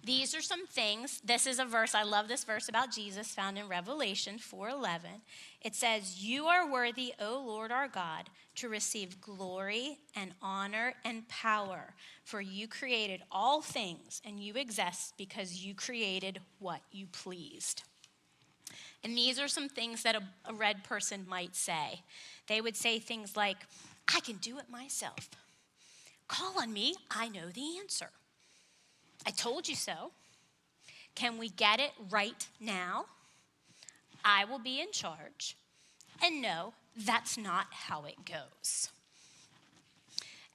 These are some things. This is a verse, I love this verse about Jesus found in Revelation 4:11. It says, "You are worthy, O Lord our God, to receive glory and honor and power, for you created all things and you exist because you created what you pleased." And these are some things that a red person might say. They would say things like, "I can do it myself. Call on me, I know the answer. I told you so. Can we get it right now? I will be in charge." And no, that's not how it goes.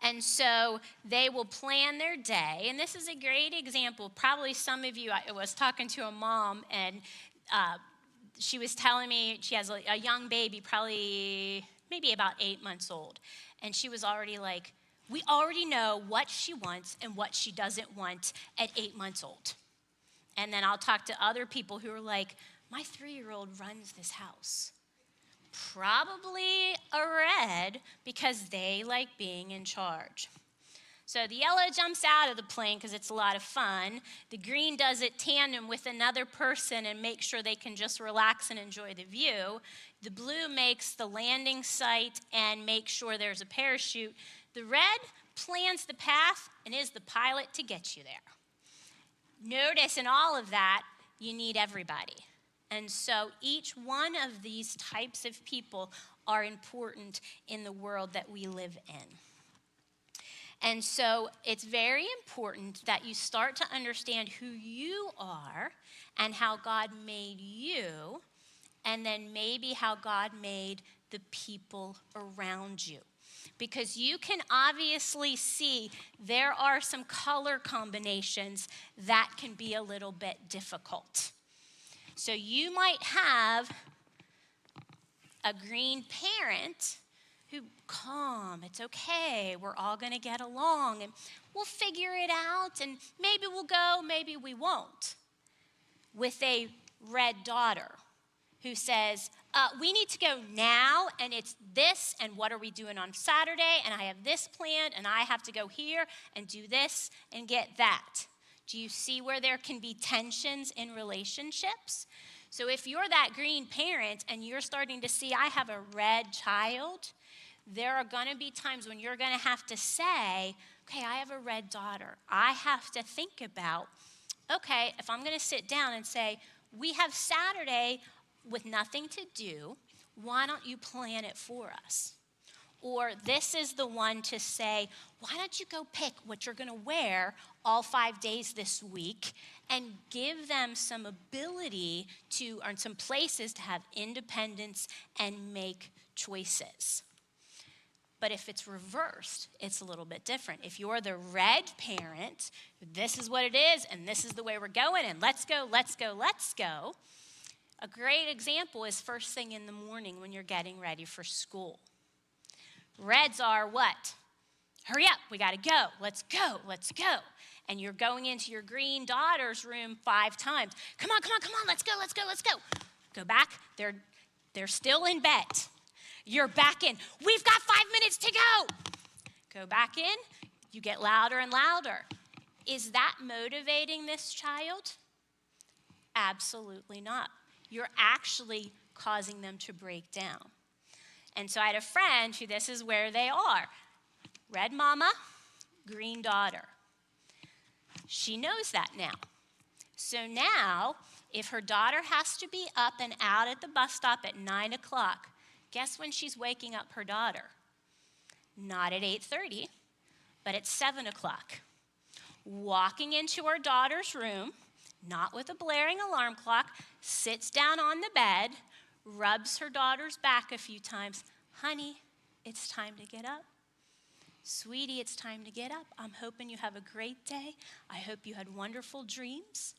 And so they will plan their day. And this is a great example. Probably some of you, I was talking to a mom, and she was telling me she has a young baby, probably maybe about 8 months old. And she was already like, we already know what she wants and what she doesn't want at 8 months old. And then I'll talk to other people who are like, my 3-year-old runs this house. Probably a red because they like being in charge. So the yellow jumps out of the plane because it's a lot of fun. The green does it tandem with another person and makes sure they can just relax and enjoy the view. The blue makes the landing site and makes sure there's a parachute. The red plans the path and is the pilot to get you there. Notice in all of that, you need everybody. And so each one of these types of people are important in the world that we live in. And so it's very important that you start to understand who you are and how God made you, and then maybe how God made the people around you. Because you can obviously see there are some color combinations that can be a little bit difficult. So you might have a green parent who, calm, it's okay, we're all going to get along, and we'll figure it out, and maybe we'll go, maybe we won't. With a red daughter who says, we need to go now, and it's this, and what are we doing on Saturday, and I have this planned, and I have to go here and do this and get that. Do you see where there can be tensions in relationships? So if you're that green parent and you're starting to see, I have a red child, there are going to be times when you're going to have to say, okay, I have a red daughter. I have to think about, okay, if I'm going to sit down and say, we have Saturday with nothing to do, why don't you plan it for us? Or this is the one to say, why don't you go pick what you're going to wear all 5 days this week and give them some ability to, or some places to have independence and make choices. But if it's reversed, it's a little bit different. If you're the red parent, this is what it is, and this is the way we're going, and let's go, let's go, let's go. A great example is first thing in the morning when you're getting ready for school. Reds are what? Hurry up, we gotta go, let's go, let's go. And you're going into your green daughter's room 5 times. Come on, let's go, let's go, let's go. Go back, they're still in bed. You're back in, we've got 5 minutes to go. Go back in, you get louder and louder. Is that motivating this child? Absolutely not. You're actually causing them to break down. And so I had a friend who this is where they are. Red mama, green daughter. She knows that now. So now, if her daughter has to be up and out at the bus stop at 9 o'clock, guess when she's waking up her daughter? Not at 8:30, but at 7 o'clock. Walking into her daughter's room, not with a blaring alarm clock, sits down on the bed, rubs her daughter's back a few times. Honey, it's time to get up. Sweetie, it's time to get up. I'm hoping you have a great day. I hope you had wonderful dreams.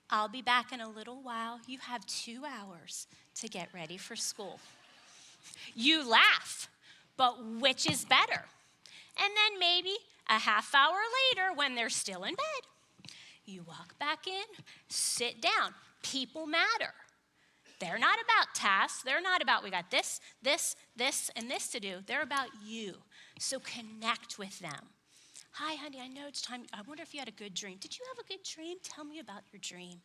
I'll be back in a little while. You have 2 hours to get ready for school. You laugh, but which is better? And then maybe a half hour later when they're still in bed, you walk back in, sit down. People matter. They're not about tasks. They're not about we got this, and this to do. They're about you. So connect with them. Hi, honey, I know it's time. I wonder if you had a good dream. Did you have a good dream? Tell me about your dream.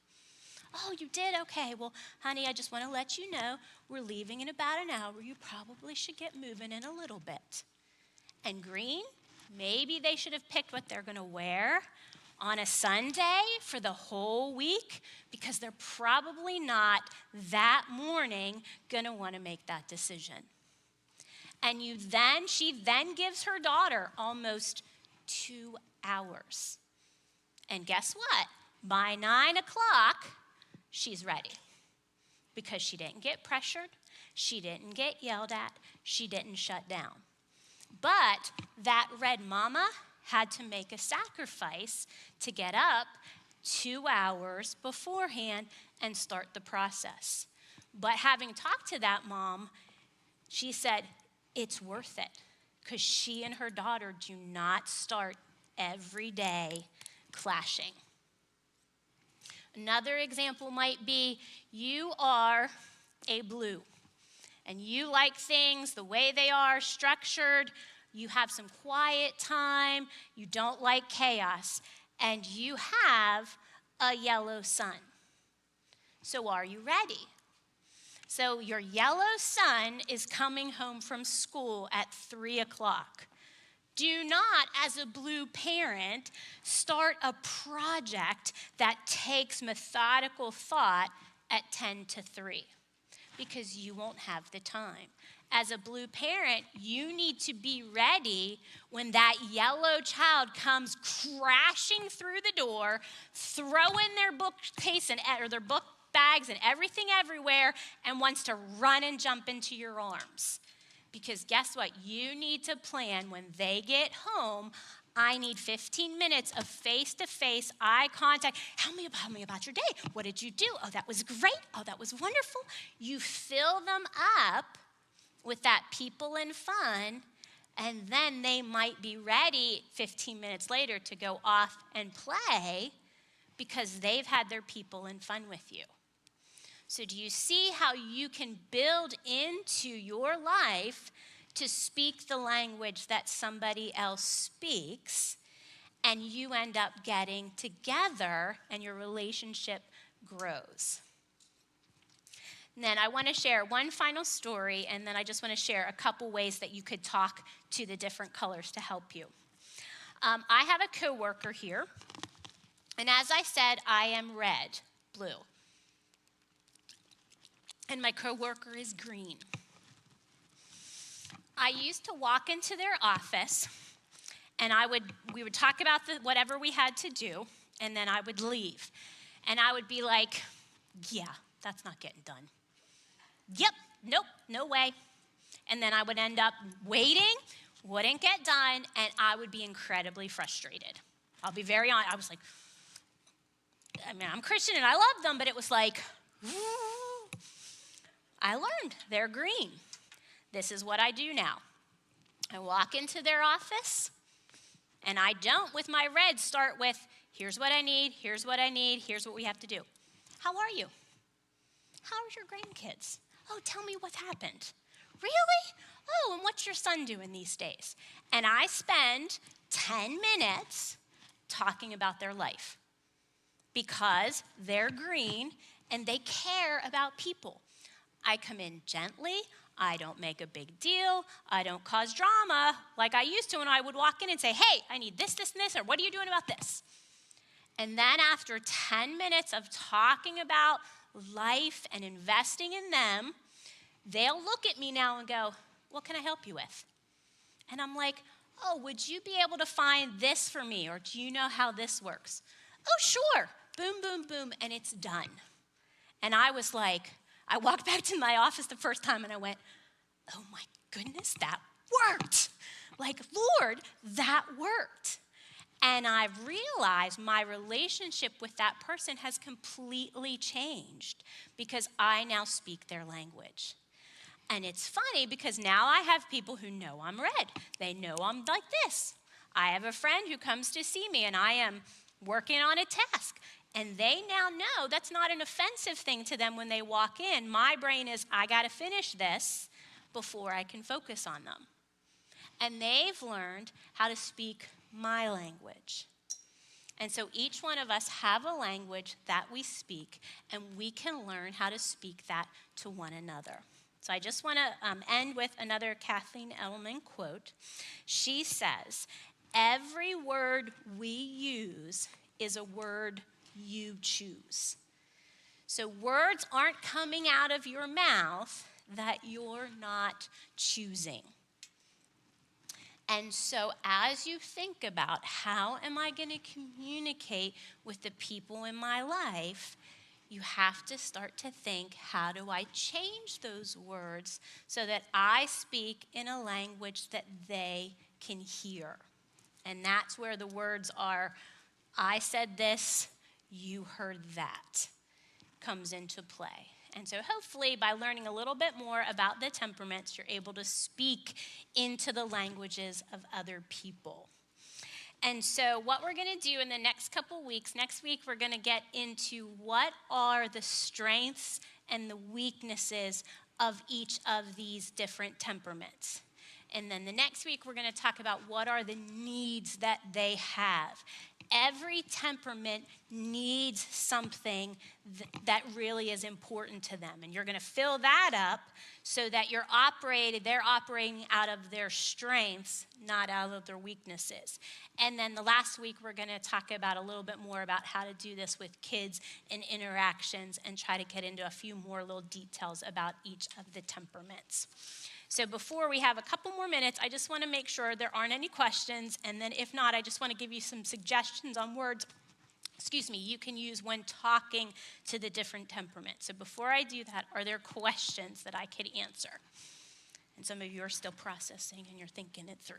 Oh, you did? Okay. Well, honey, I just want to let you know we're leaving in about an hour. You probably should get moving in a little bit. And green, maybe they should have picked what they're going to wear on a Sunday for the whole week, because they're probably not that morning going to want to make that decision. And she then gives her daughter almost 2 hours. And guess what? By 9 o'clock, she's ready, because she didn't get pressured, she didn't get yelled at, she didn't shut down. But that red mama had to make a sacrifice to get up 2 hours beforehand and start the process. But having talked to that mom, she said it's worth it, because she and her daughter do not start every day clashing. Another example might be you are a blue, and you like things the way they are structured. You have some quiet time. You don't like chaos. And you have a yellow son. So are you ready? So your yellow son is coming home from school at 3 o'clock. Do not, as a blue parent, start a project that takes methodical thought at 10 to 3, because you won't have the time. As a blue parent, you need to be ready when that yellow child comes crashing through the door, throwing their bookcase or their book bags and everything everywhere, and wants to run and jump into your arms. Because guess what? You need to plan when they get home. I need 15 minutes of face-to-face eye contact. Tell me about your day. What did you do? Oh, that was great. Oh, that was wonderful. You fill them up with that people and fun, and then they might be ready 15 minutes later to go off and play, because they've had their people and fun with you. So do you see how you can build into your life to speak the language that somebody else speaks, and you end up getting together and your relationship grows? And then I want to share one final story, and then I just want to share a couple ways that you could talk to the different colors to help you. I have a coworker here, and as I said, I am red, blue. And my coworker is green. I used to walk into their office, and we would talk about whatever we had to do, and then I would leave. And I would be like, yeah, that's not getting done. Yep, nope, no way. And then I would end up waiting, wouldn't get done, and I would be incredibly frustrated. I'll be very honest. I was like, I'm Christian and I love them, but it was like, I learned they're green. This is what I do now. I walk into their office, and I don't, with my red, start with, here's what I need, here's what I need, here's what we have to do. How are you? How are your grandkids? Oh, tell me what's happened. Really? Oh, and what's your son doing these days? And I spend 10 minutes talking about their life, because they're green and they care about people. I come in gently. I don't make a big deal. I don't cause drama like I used to when I would walk in and say, hey, I need this, this, and this, or what are you doing about this? And then after 10 minutes of talking about life and investing in them, they'll look at me now and go, what can I help you with? And I'm like, oh, would you be able to find this for me? Or do you know how this works? Oh, sure. Boom, boom, boom, and it's done. And I was like, I walked back to my office the first time and I went, oh my goodness, that worked. Like, Lord, that worked. And I've realized my relationship with that person has completely changed because I now speak their language. And it's funny because now I have people who know I'm red. They know I'm like this. I have a friend who comes to see me and I am working on a task. And they now know that's not an offensive thing to them when they walk in. My brain is, I got to finish this before I can focus on them. And they've learned how to speak my language. And so each one of us have a language that we speak, and we can learn how to speak that to one another. So I just want to end with another Kathleen Ellman quote. She says, "Every word we use is a word you choose." So words aren't coming out of your mouth that you're not choosing. And so as you think about how am I going to communicate with the people in my life, you have to start to think, how do I change those words so that I speak in a language that they can hear? And that's where the words are, I said this, you heard that, comes into play. And so hopefully by learning a little bit more about the temperaments, you're able to speak into the languages of other people. And so what we're going to do in the next couple weeks, next week we're going to get into what are the strengths and the weaknesses of each of these different temperaments. And then the next week we're going to talk about what are the needs that they have. Every temperament needs something that really is important to them. And you're going to fill that up so that they're operating out of their strengths, not out of their weaknesses. And then the last week, we're going to talk about a little bit more about how to do this with kids and interactions and try to get into a few more little details about each of the temperaments. So before we have a couple more minutes, I just want to make sure there aren't any questions. And then if not, I just want to give you some suggestions on words, you can use when talking to the different temperaments. So before I do that, are there questions that I could answer? And some of you are still processing and you're thinking it through.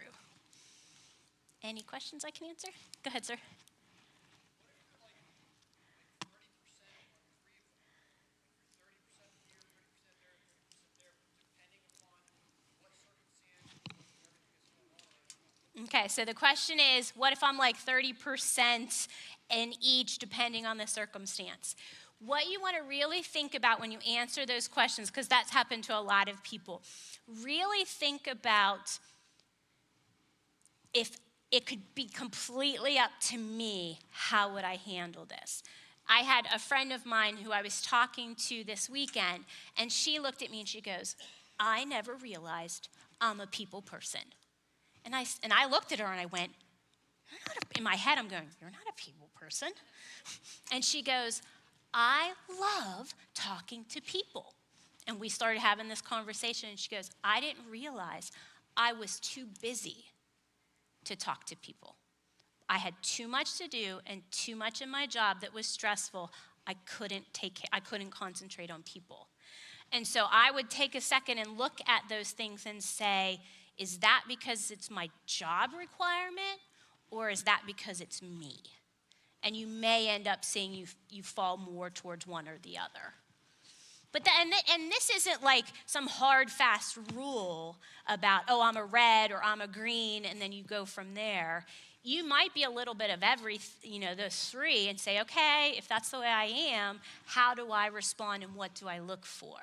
Any questions I can answer? Go ahead, sir. Okay, so the question is, what if I'm like 30% in each depending on the circumstance? What you want to really think about when you answer those questions, because that's happened to a lot of people, really think about if it could be completely up to me, how would I handle this? I had a friend of mine who I was talking to this weekend, and she looked at me and she goes, I never realized I'm a people person. And I looked at her and I went, in my head I'm going, you're not a people person. And she goes, I love talking to people. And we started having this conversation and she goes, I didn't realize I was too busy to talk to people. I had too much to do and too much in my job that was stressful. I couldn't concentrate on people. And so I would take a second and look at those things and say, is that because it's my job requirement, or is that because it's me? And you may end up seeing you fall more towards one or the other. But and this isn't like some hard, fast rule about, oh, I'm a red or I'm a green, and then you go from there. You might be a little bit of those three and say, okay, if that's the way I am, how do I respond and what do I look for?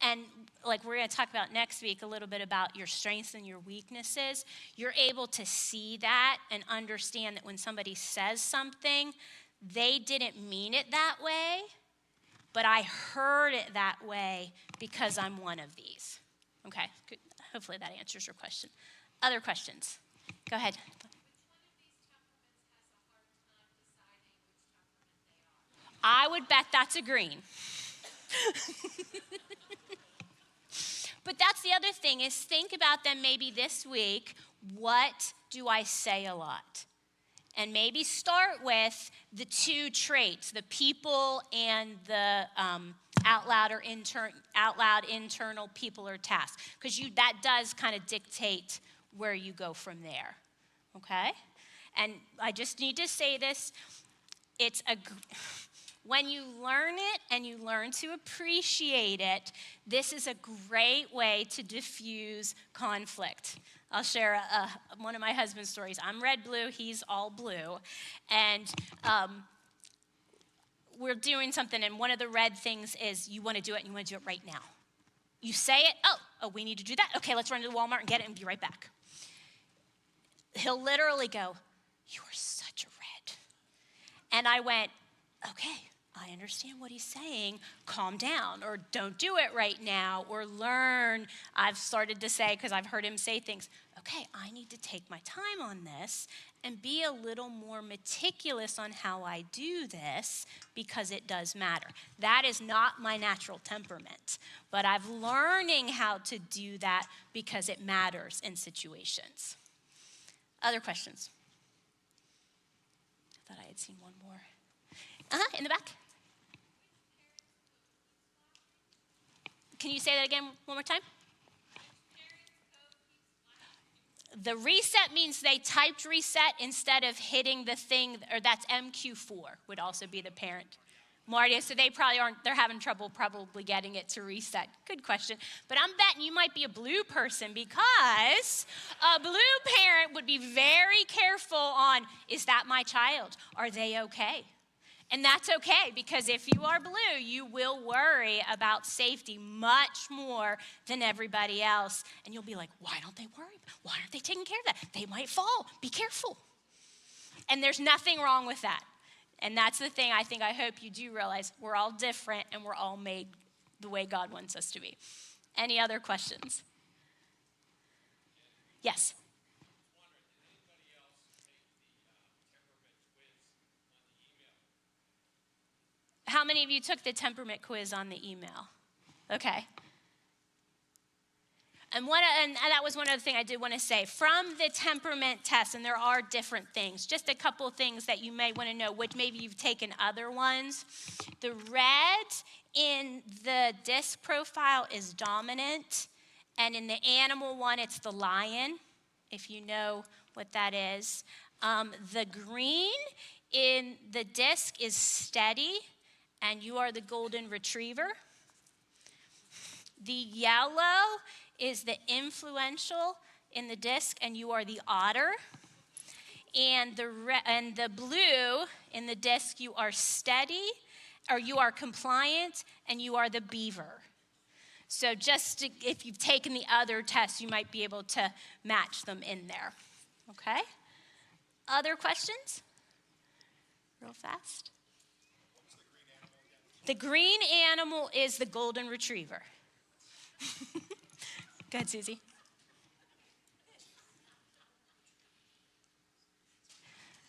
And like we're going to talk about next week a little bit about your strengths and your weaknesses. You're able to see that and understand that when somebody says something, they didn't mean it that way, but I heard it that way because I'm one of these. Okay, good. Hopefully that answers your question. Other questions? Go ahead. I would bet that's a green. But that's the other thing is think about them maybe this week. What do I say a lot? And maybe start with the two traits, the people and the out loud internal people or tasks. Because that does kind of dictate where you go from there. Okay? And I just need to say this. When you learn it and you learn to appreciate it, this is a great way to diffuse conflict. I'll share one of my husband's stories. I'm red, blue, he's all blue. And we're doing something, and one of the red things is you want to do it, and you want to do it right now. You say it, oh, we need to do that. Okay, let's run to the Walmart and get it and be right back. he'll literally go, "You are such a red." And I went, "Okay, I understand what he's saying. Calm down," or "Don't do it right now," or "Learn." I've started to say, because I've heard him say things, "Okay, I need to take my time on this and be a little more meticulous on how I do this because it does matter." That is not my natural temperament, but I'm learning how to do that because it matters in situations. Other questions? I thought I had seen one more. In the back. Can you say that again one more time? The reset means they typed reset instead of hitting the thing, or that's MQ4 would also be the parent. Marty, so they probably they're having trouble probably getting it to reset. Good question. But I'm betting you might be a blue person, because a blue parent would be very careful on, is that my child? Are they okay? And that's okay, because if you are blue, you will worry about safety much more than everybody else. And you'll be like, why don't they worry? Why aren't they taking care of that? They might fall. Be careful. And there's nothing wrong with that. And that's the thing I hope you do realize. We're all different, and we're all made the way God wants us to be. Any other questions? Yes. How many of you took the temperament quiz on the email? Okay. And that was one other thing I did want to say. From the temperament test, and there are different things, just a couple of things that you may want to know, which maybe you've taken other ones. The red in the disc profile is dominant, and in the animal one, it's the lion, if you know what that is. The green in the disc is steady, and you are the golden retriever. The yellow is the influential in the disc, and you are the otter. And the blue in the disc, you are steady, or you are compliant, and you are the beaver. So if you've taken the other tests, you might be able to match them in there. Okay? Other questions? Real fast. The green animal is the golden retriever. Go ahead, Susie.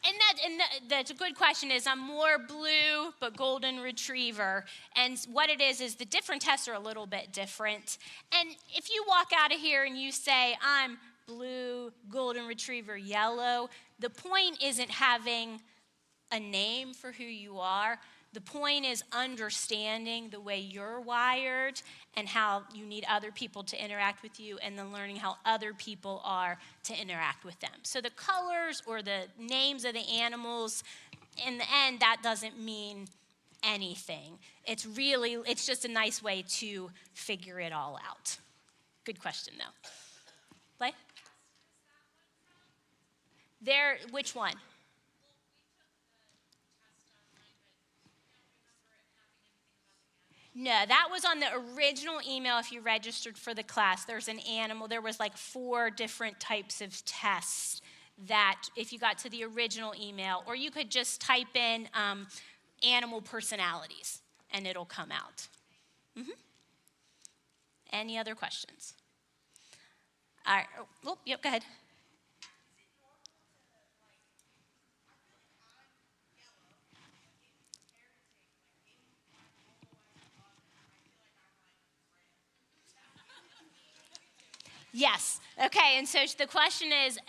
And that's a good question. I'm more blue, but golden retriever. And what it is the different tests are a little bit different. And if you walk out of here and you say, I'm blue, golden retriever, yellow, the point isn't having a name for who you are. The point is understanding the way you're wired and how you need other people to interact with you, and then learning how other people are to interact with them. So the colors or the names of the animals, in the end, that doesn't mean anything. It's just a nice way to figure it all out. Good question, though. Blake? Which one? No, that was on the original email. If you registered for the class, there was like 4 different types of tests that if you got to the original email, or you could just type in animal personalities and it'll come out. Mm-hmm. Any other questions? All right. Yep, go ahead. Yes. Okay. And so the question is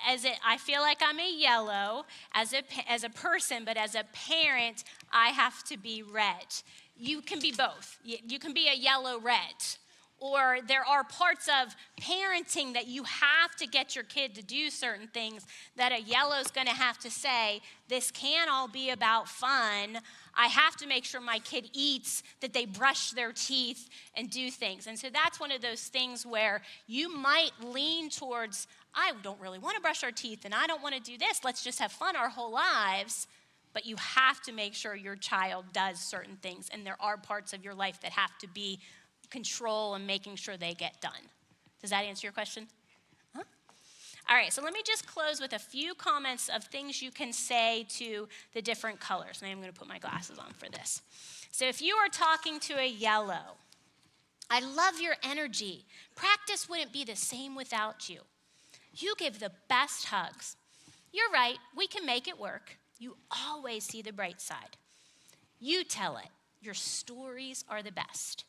I feel like I'm a yellow as a person, but as a parent, I have to be red. You can be both. You can be a yellow red. Or there are parts of parenting that you have to get your kid to do certain things that a yellow's going to have to say, this can't all be about fun. I have to make sure my kid eats, that they brush their teeth and do things. And so that's one of those things where you might lean towards, I don't really want to brush our teeth and I don't want to do this. Let's just have fun our whole lives. But you have to make sure your child does certain things. And there are parts of your life that have to be control and making sure they get done. Does that answer your question? Huh? All right, so let me just close with a few comments of things you can say to the different colors. And I'm going to put my glasses on for this. So if you are talking to a yellow, I love your energy. Practice wouldn't be the same without you. You give the best hugs. You're right, we can make it work. You always see the bright side. You tell it. Your stories are the best.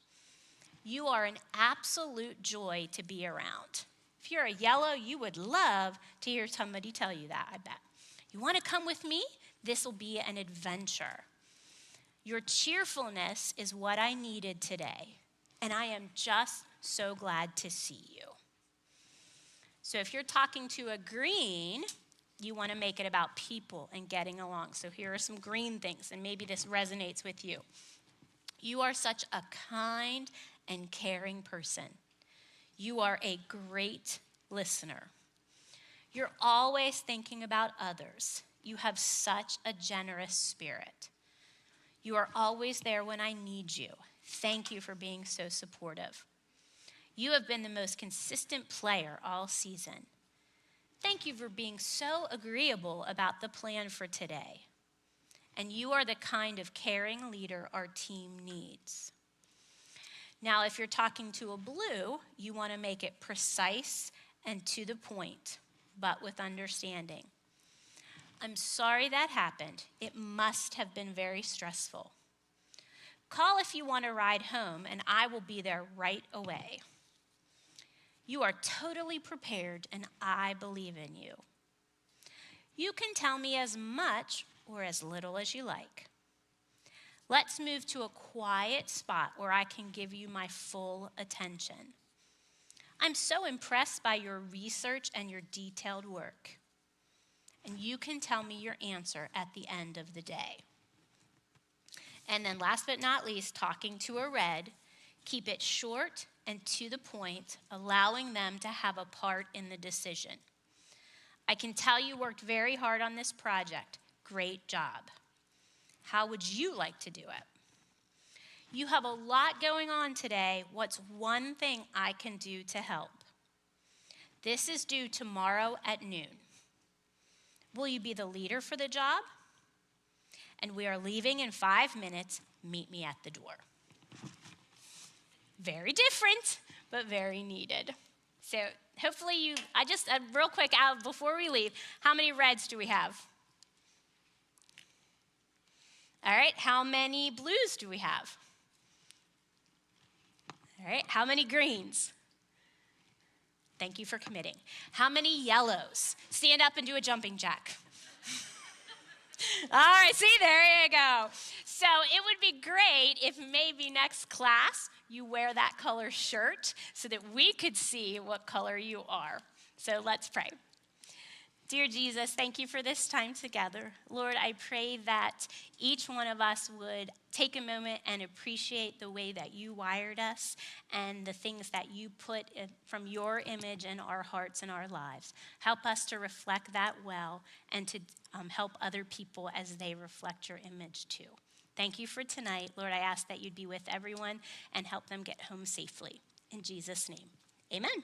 You are an absolute joy to be around. If you're a yellow, you would love to hear somebody tell you that, I bet. You want to come with me? This will be an adventure. Your cheerfulness is what I needed today, and I am just so glad to see you. So if you're talking to a green, you want to make it about people and getting along. So here are some green things, and maybe this resonates with you. You are such a kind and caring person. You are a great listener. You're always thinking about others. You have such a generous spirit. You are always there when I need you. Thank you for being so supportive. You have been the most consistent player all season. Thank you for being so agreeable about the plan for today. And you are the kind of caring leader our team needs. Now, if you're talking to a blue, you want to make it precise and to the point, but with understanding. I'm sorry that happened. It must have been very stressful. Call if you want to ride home, and I will be there right away. You are totally prepared, and I believe in you. You can tell me as much or as little as you like. Let's move to a quiet spot where I can give you my full attention. I'm so impressed by your research and your detailed work. And you can tell me your answer at the end of the day. And then last but not least, talking to a red, keep it short and to the point, allowing them to have a part in the decision. I can tell you worked very hard on this project. Great job. How would you like to do it? You have a lot going on today. What's one thing I can do to help? This is due tomorrow at noon. Will you be the leader for the job? And we are leaving in 5 minutes. Meet me at the door. Very different, but very needed. So hopefully real quick, before we leave, how many reds do we have? All right, how many blues do we have? All right, how many greens? Thank you for committing. How many yellows? Stand up and do a jumping jack. All right, see, there you go. So it would be great if maybe next class you wear that color shirt so that we could see what color you are. So let's pray. Dear Jesus, thank you for this time together. Lord, I pray that each one of us would take a moment and appreciate the way that you wired us and the things that you put from your image in our hearts and our lives. Help us to reflect that well and to help other people as they reflect your image too. Thank you for tonight. Lord, I ask that you'd be with everyone and help them get home safely. In Jesus' name, amen.